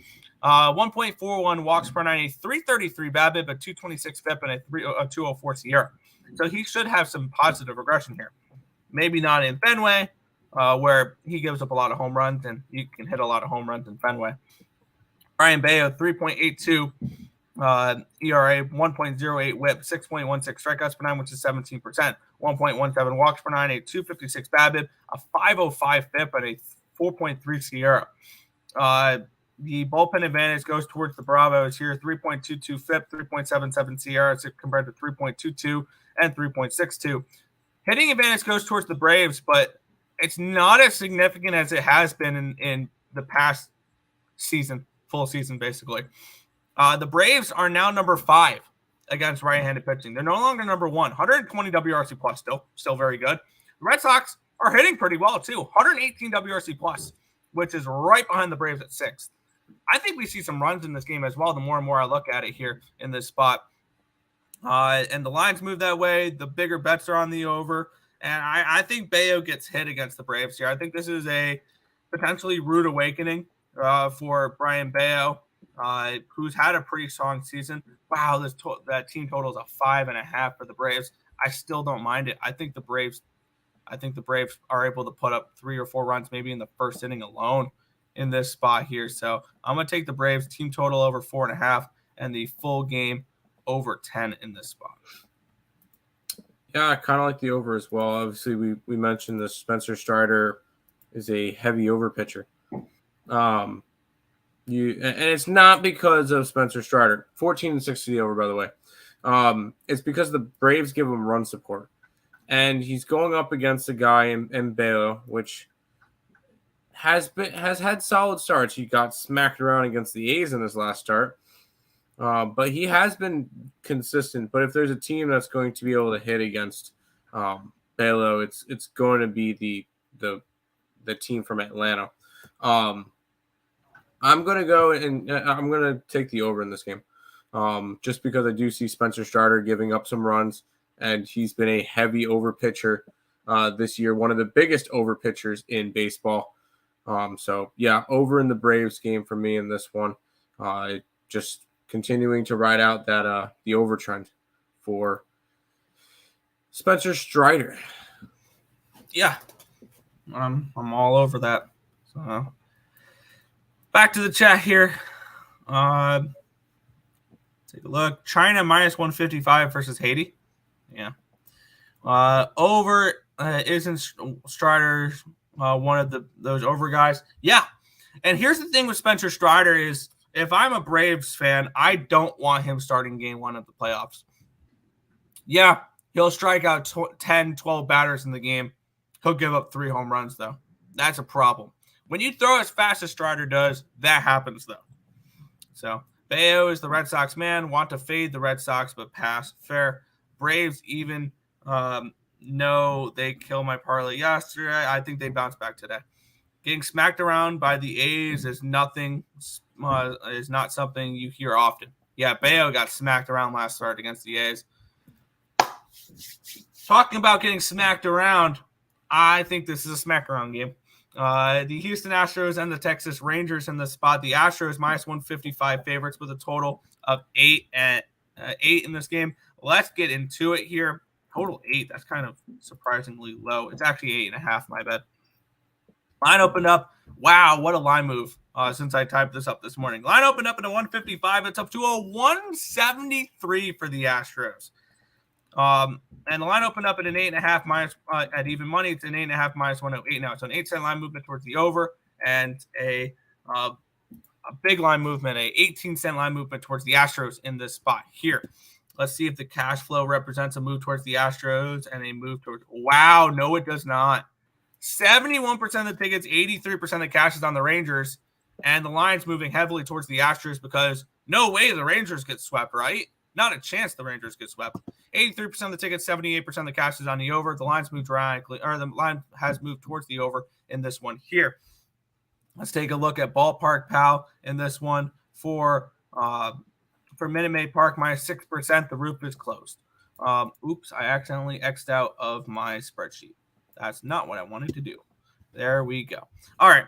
1.41 walks per nine, a 333 BABIP, a 226 FIP, and a 204 SIERA. So he should have some positive regression here. Maybe not in Fenway, where he gives up a lot of home runs, and you can hit a lot of home runs in Fenway. Brian Bayo, 3.82 ERA, 1.08 whip, 6.16 strikeouts per nine, which is 17%, 1.17 walks per nine, a 256 BABIP, a 505 FIP, and a 4.3 SIERA. The bullpen advantage goes towards the Bravos here, 3.22 FIP, 3.77 SIERA compared to 3.22 and 3.62. Hitting advantage goes towards the Braves, but it's not as significant as it has been in the past season. Full season, basically. The Braves are now number 5 against right-handed pitching. They're no longer number 1. 120 WRC plus, still very good. The Red Sox are hitting pretty well, too. 118 WRC plus, which is right behind the Braves at 6th. I think we see some runs in this game as well, the more and more I look at it here in this spot. And the lines move that way. The bigger bets are on the over. And I think Bayo gets hit against the Braves here. I think this is a potentially rude awakening for Brian Bayo, who's had a pretty strong season. Wow, that team total is a 5.5 for the Braves. I still don't mind it. I think the Braves are able to put up 3 or 4 runs, maybe in the first inning alone in this spot here. So I'm going to take the Braves team total over 4.5 and the full game over 10 in this spot. Yeah, I kind of like the over as well. Obviously, we mentioned the Spencer Strider is a heavy over pitcher. And it's not because of Spencer Strider. 14-6 to the over, by the way. It's because the Braves give him run support, and he's going up against a guy in Bayo, which has had solid starts. He got smacked around against the A's in his last start, but he has been consistent. But if there's a team that's going to be able to hit against Bayo, it's going to be the team from Atlanta. I'm going to go and I'm going to take the over in this game just because I do see Spencer Strider giving up some runs, and he's been a heavy over pitcher this year, one of the biggest over pitchers in baseball. So, yeah, over in the Braves game for me in this one. Just continuing to ride out that the over trend for Spencer Strider. Yeah, I'm all over that. So, back to the chat here. Take a look. China minus 155 versus Haiti. Yeah. Over isn't Strider one of those over guys? Yeah. And here's the thing with Spencer Strider is if I'm a Braves fan, I don't want him starting game 1 of the playoffs. Yeah, he'll strike out 10, 12 batters in the game. He'll give up 3 home runs, though. That's a problem. When you throw as fast as Strider does, that happens, though. So, Bayo is the Red Sox man. Want to fade the Red Sox, but pass. Fair. Braves even know they kill my parlay yesterday. I think they bounce back today. Getting smacked around by the A's is not something you hear often. Yeah, Bayo got smacked around last start against the A's. Talking about getting smacked around, I think this is a smack around game. The Houston Astros and the Texas Rangers in the spot. The Astros minus 155 favorites with a total of 8 in this game. Let's get into it here. Total 8. That's kind of surprisingly low. It's actually 8.5. My bad. Line opened up. Wow, what a line move since I typed this up this morning. Line opened up at a 155. It's up to a 173 for the Astros. And the line opened up at an 8.5 minus at even money. It's an 8.5 minus 108 now. It's an 8-cent line movement towards the over and a big line movement, a 18-cent line movement towards the Astros in this spot here. Let's see if the cash flow represents a move towards the Astros and a move towards. Wow, no, it does not. 71% of the tickets, 83% of the cash is on the Rangers, and the line's moving heavily towards the Astros because No way the Rangers get swept, right? Not a chance the Rangers get swept. 83% of the tickets, 78% of the cash is on the over. The line's moved dramatically, or the line has moved towards the over in this one here. Let's take a look at Ballpark Pal in this one for Minute Maid Park, minus 6%. The roof is closed. Oops, I accidentally X'd out of my spreadsheet. That's not what I wanted to do. There we go. All right.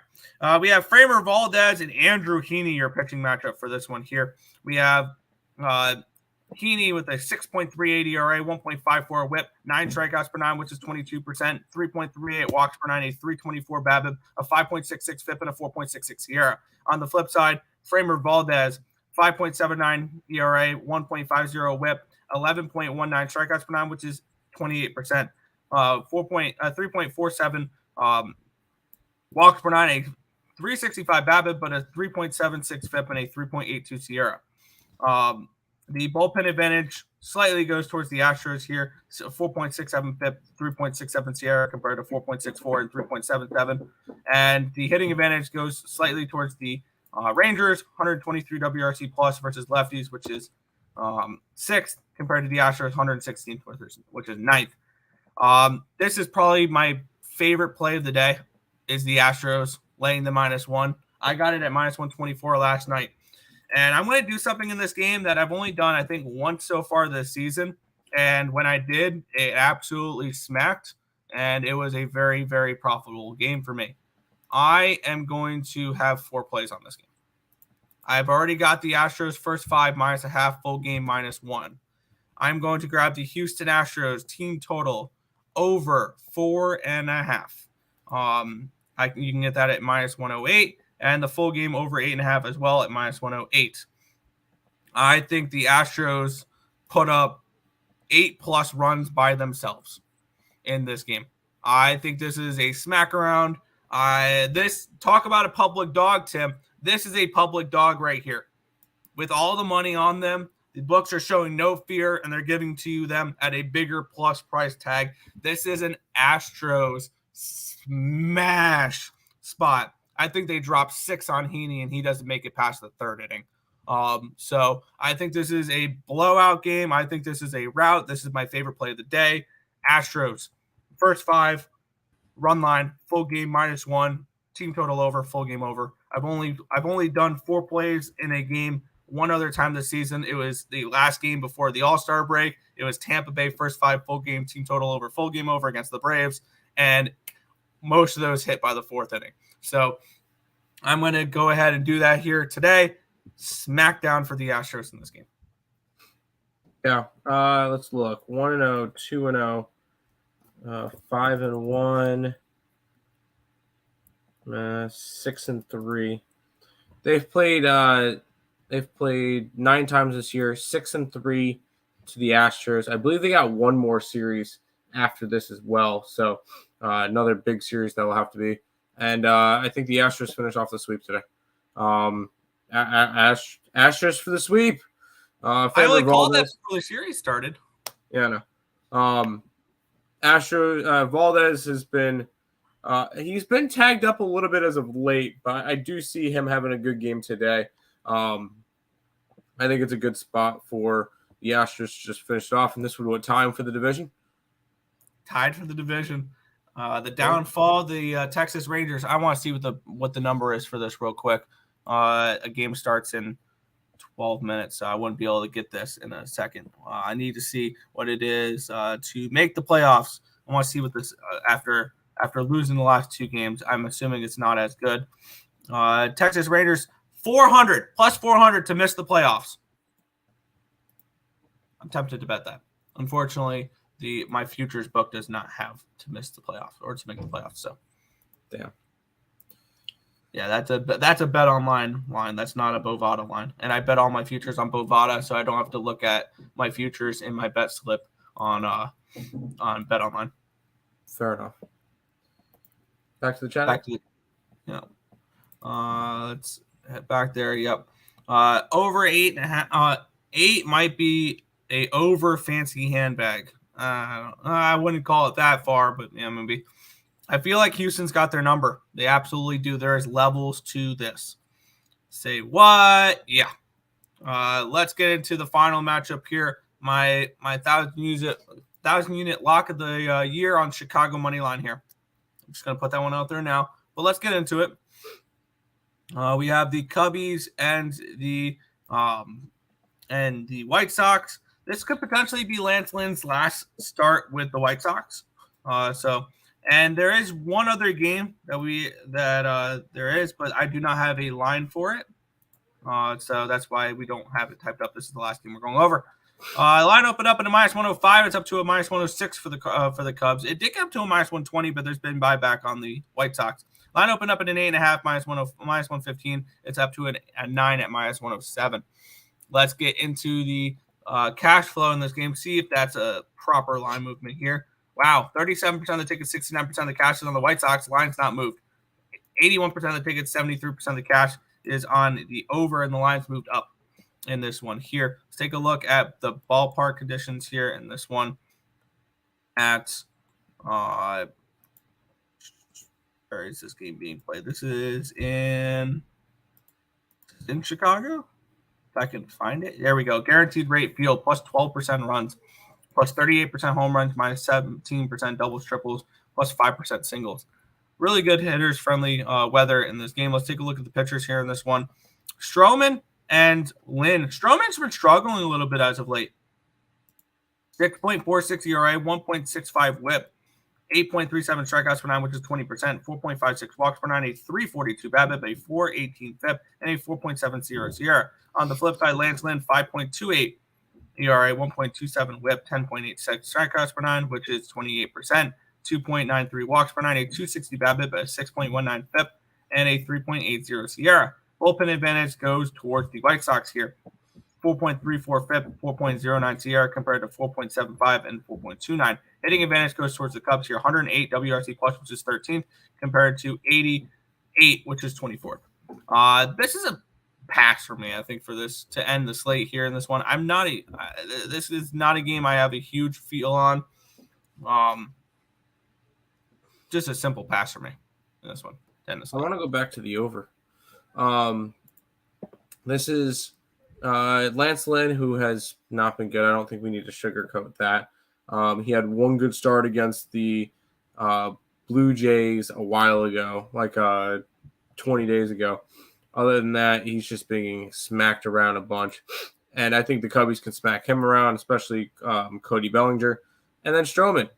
We have Framber Valdez and Andrew Heaney, your pitching matchup for this one here. We have Heaney with a 6.38 ERA, 1.54 whip, 9 strikeouts per 9, which is 22%, 3.38 walks per 9, a 3.24 BABIP, a 5.66 FIP, and a 4.66 SIERA. On the flip side, Framber Valdez, 5.79 ERA, 1.50 whip, 11.19 strikeouts per 9, which is 28%, 3.47 walks per 9, a 365 BABIP, but a 3.76 FIP, and a 3.82 SIERA. The bullpen advantage slightly goes towards the Astros here. So 4.67 FIP, 3.67 SIERA compared to 4.64 and 3.77. And the hitting advantage goes slightly towards the Rangers, 123 WRC plus versus lefties, which is 6th compared to the Astros, 116th, which is 9th. This is probably my favorite play of the day is the Astros laying the -1. I got it at -124 last night. And I'm going to do something in this game that I've only done, I think, once so far this season. And when I did, it absolutely smacked. And it was a very, very profitable game for me. I am going to have 4 plays on this game. I've already got the Astros first 5 -0.5, full game -1. I'm going to grab the Houston Astros team total over 4.5. You can get that at -108. And the full game over 8.5 as well at -108. I think the Astros put up 8+ runs by themselves in this game. I think this is a smack around. Talk about a public dog, Tim. This is a public dog right here. With all the money on them, the books are showing no fear, and they're giving to them at a bigger plus price tag. This is an Astros smash spot. I think they drop 6 on Heaney, and he doesn't make it past the 3rd inning. So I think this is a blowout game. I think this is a rout. This is my favorite play of the day. Astros, first 5, run line, full game -1, team total over, full game over. I've only done 4 plays in a game one other time this season. It was the last game before the All-Star break. It was Tampa Bay, first 5, full game, team total over, full game over against the Braves. And most of those hit by the 4th inning. So I'm going to go ahead and do that here today. Smackdown for the Astros in this game. Yeah. Let's look. 1-0, 2-0, 5-1, 6-3. They've played 9 times this year, 6-3 to the Astros. I believe they got one more series after this as well. So another big series that will have to be. And I think the Astros finish off the sweep today. Astros for the sweep. I only called that before the series started. Yeah, no. Valdez has been he's been tagged up a little bit as of late, but I do see him having a good game today. I think it's a good spot for the Astros to just finish it off, and this would what time for the division? Tied for the division. The downfall, the Texas Rangers. I want to see what the number is for this real quick. A game starts in 12 minutes, so I wouldn't be able to get this in a second. I need to see what it is to make the playoffs. I want to see what this after losing the last 2 games. I'm assuming it's not as good. Texas Rangers 400 plus 400 to miss the playoffs. I'm tempted to bet that. Unfortunately, my futures book does not have to miss the playoffs or to make the playoffs. So, damn. Yeah, that's a bet online line. That's not a Bovada line. And I bet all my futures on Bovada, so I don't have to look at my futures in my bet slip on Bet Online. Fair enough. Back to the chat. Let's head back there. Yep. Over 8.5. 8 might be a over fancy handbag. I wouldn't call it that far, but yeah, maybe. I feel like Houston's got their number. They absolutely do. There is levels to this. Say what? Yeah. Let's get into the final matchup here. My 1,000-unit lock of the year on Chicago money line here. I'm just gonna put that one out there now. But let's get into it. We have the Cubbies and the White Sox. This could potentially be Lance Lynn's last start with the White Sox. And there is one other game that there is, but I do not have a line for it. So that's why we don't have it typed up. This is the last game we're going over. Line opened up at a -105. It's up to a -106 for the Cubs. It did get up to a -120, but there's been buyback on the White Sox. Line opened up at an 8.5, -115. It's up to a 9 at -107. Let's get into the cash flow in this game. See if that's a proper line movement here. Wow, 37% of the tickets, 69% of the cash is on the White Sox. Line's not moved. 81% of the tickets, 73% of the cash is on the over, and the line's moved up in this one here. Let's take a look at the ballpark conditions here in this one at where is this game being played? This is in Chicago. If I can find it. There we go. Guaranteed rate field, plus 12% runs, plus 38% home runs, minus 17% doubles, triples, plus 5% singles. Really good hitters, friendly weather in this game. Let's take a look at the pitchers here in this one. Stroman and Lynn. Stroman's been struggling a little bit as of late. 6.46 ERA, 1.65 WHIP, 8.37 strikeouts per 9, which is 20%, 4.56 walks per 9, a 3.42 BABIP, a 4.18 FIP, and a 4.70 SIERA. On the flip side, Lance Lynn, 5.28 ERA, 1.27 WHIP, 10.86 strikeouts per 9, which is 28%, 2.93 walks per 9, a 2.60 BABIP, a 6.19 FIP, and a 3.80 SIERA. Bullpen advantage goes towards the White Sox here. 4.34 FIP, 4.09 SIERA compared to 4.75 and 4.29. Hitting advantage goes towards the Cubs here. 108 WRC plus, which is 13th, compared to 88, which is 24th. This is a pass for me, I think, for this to end the slate here in this one. This is not a game I have a huge feel on. Just a simple pass for me in this one. I want to go back to the over. This is Lance Lynn, who has not been good. I don't think we need to sugarcoat that. He had one good start against the Blue Jays a while ago, like 20 days ago. Other than that, he's just being smacked around a bunch. And I think the Cubbies can smack him around, especially Cody Bellinger. And then Stroman,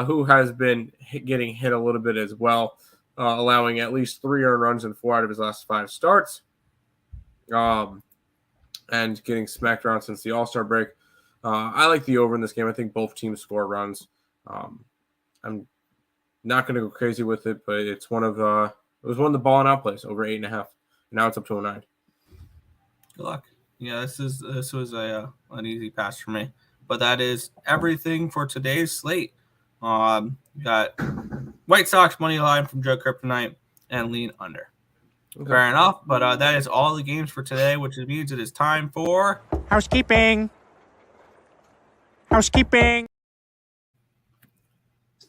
who has been getting hit a little bit as well, allowing at least 3 earned runs in 4 out of his last 5 starts. And getting smacked around since the All-Star break. I like the over in this game. I think both teams score runs. I'm not going to go crazy with it, but it's one of the ball and out plays, over 8.5. Now it's up to a 9. Good luck. Yeah, this was an easy pass for me. But that is everything for today's slate. You got White Sox money line from Joe Kryptonite and lean under. Okay. Fair enough, but that is all the games for today, which means it is time for housekeeping.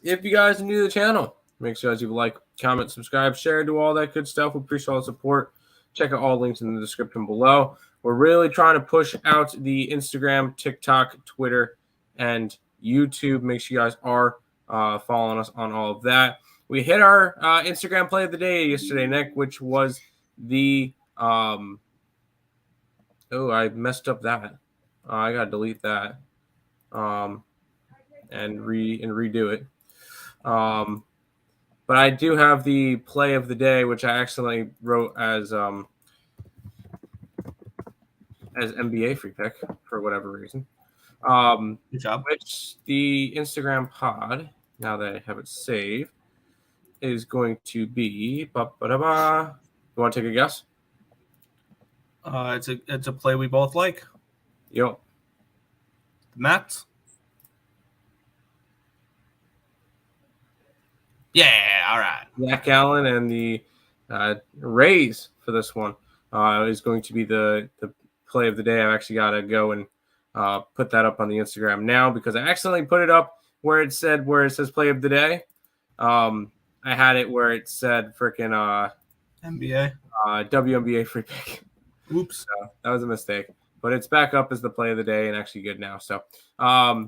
If you guys are new to the channel, make sure you like, comment, subscribe, share, do all that good stuff. We appreciate all the support. Check out all links in the description below. We're really trying to push out the Instagram, TikTok, Twitter, and YouTube. Make sure you guys are following us on all of that. We hit our Instagram play of the day yesterday, Nick, which was the I messed up that. I gotta delete that and redo it. But I do have the play of the day, which I accidentally wrote as NBA free pick for whatever reason. Good job. Which the Instagram pod, now that I have it saved, is going to be. You want to take a guess? It's a play we both like. Yep. The Mets. Yeah, all right. Zach Allen and the Rays for this one is going to be the play of the day. I've actually got to go and put that up on the Instagram now because I accidentally put it up where it says play of the day. I had it where it said freaking NBA. WNBA free pick. Oops. So that was a mistake. but it's back up as the play of the day and actually good now. So, so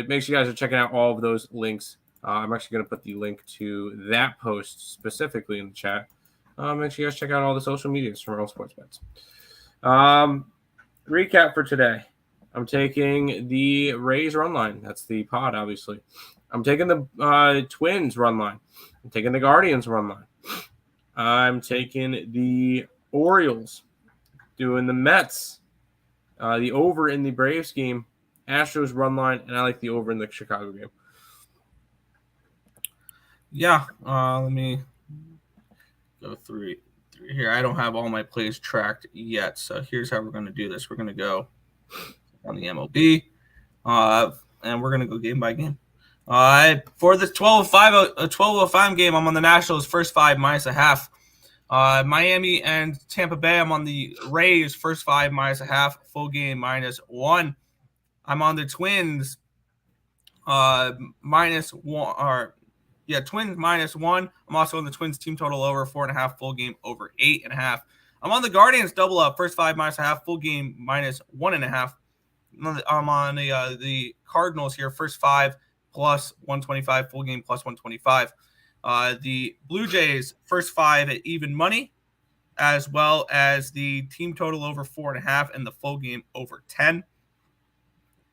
make sure you guys are checking out all of those links. I'm actually going to put the link to that post specifically in the chat. Make sure you guys check out all the social medias from Earle Sports Bets. Recap for today. I'm taking the Rays run line. That's the pod, obviously. I'm taking the Twins run line. I'm taking the Guardians run line. I'm taking the Orioles. Doing the Mets. The over in the Braves game. Astros run line. And I like the over in the Chicago game. Yeah. Let me go through here. I don't have all my plays tracked yet. So here's how we're going to do this. We're going to go on the MLB. And we're going to go game by game. For the 12:05 game, I'm on the Nationals first 5 minus a half. Miami and Tampa Bay, I'm on the Rays first 5 minus a half, full game -1. I'm on the Twins -1 Twins -1. I'm also on the Twins team total over 4.5, full game over 8.5. I'm on the Guardians double up first 5 minus a half, full game -1.5. I'm on the Cardinals here first 5 plus 125, full game plus 125. The Blue Jays first 5 at even money, as well as the team total over 4.5 and the full game over 10.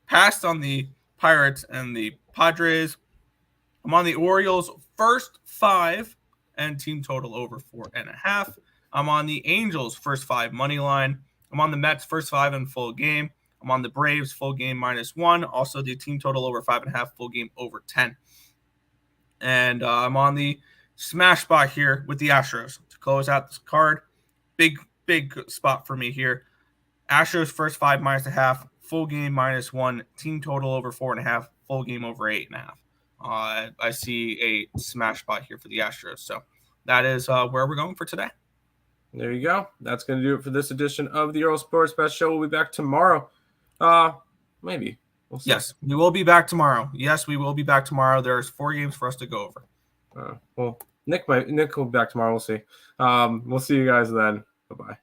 Passed on the Pirates and the Padres. I'm on the Orioles first 5 and team total over 4.5. I'm on the Angels first 5 money line. I'm on the Mets first 5 and full game. I'm on the Braves full game -1. Also the team total over 5.5, full game over 10. And I'm on the smash spot here with the Astros to close out this card. Big spot for me here. Astros first 5 minus a half, full game -1, team total over 4.5, full game over 8.5. I see a smash spot here for the Astros. So that is where we're going for today. There you go. That's going to do it for this edition of the Earle Sports Bet Show. We'll be back tomorrow. Maybe. We'll see. Yes, we will be back tomorrow. There's 4 games for us to go over. Well, Nick will be back tomorrow. We'll see. We'll see you guys then. Bye-bye.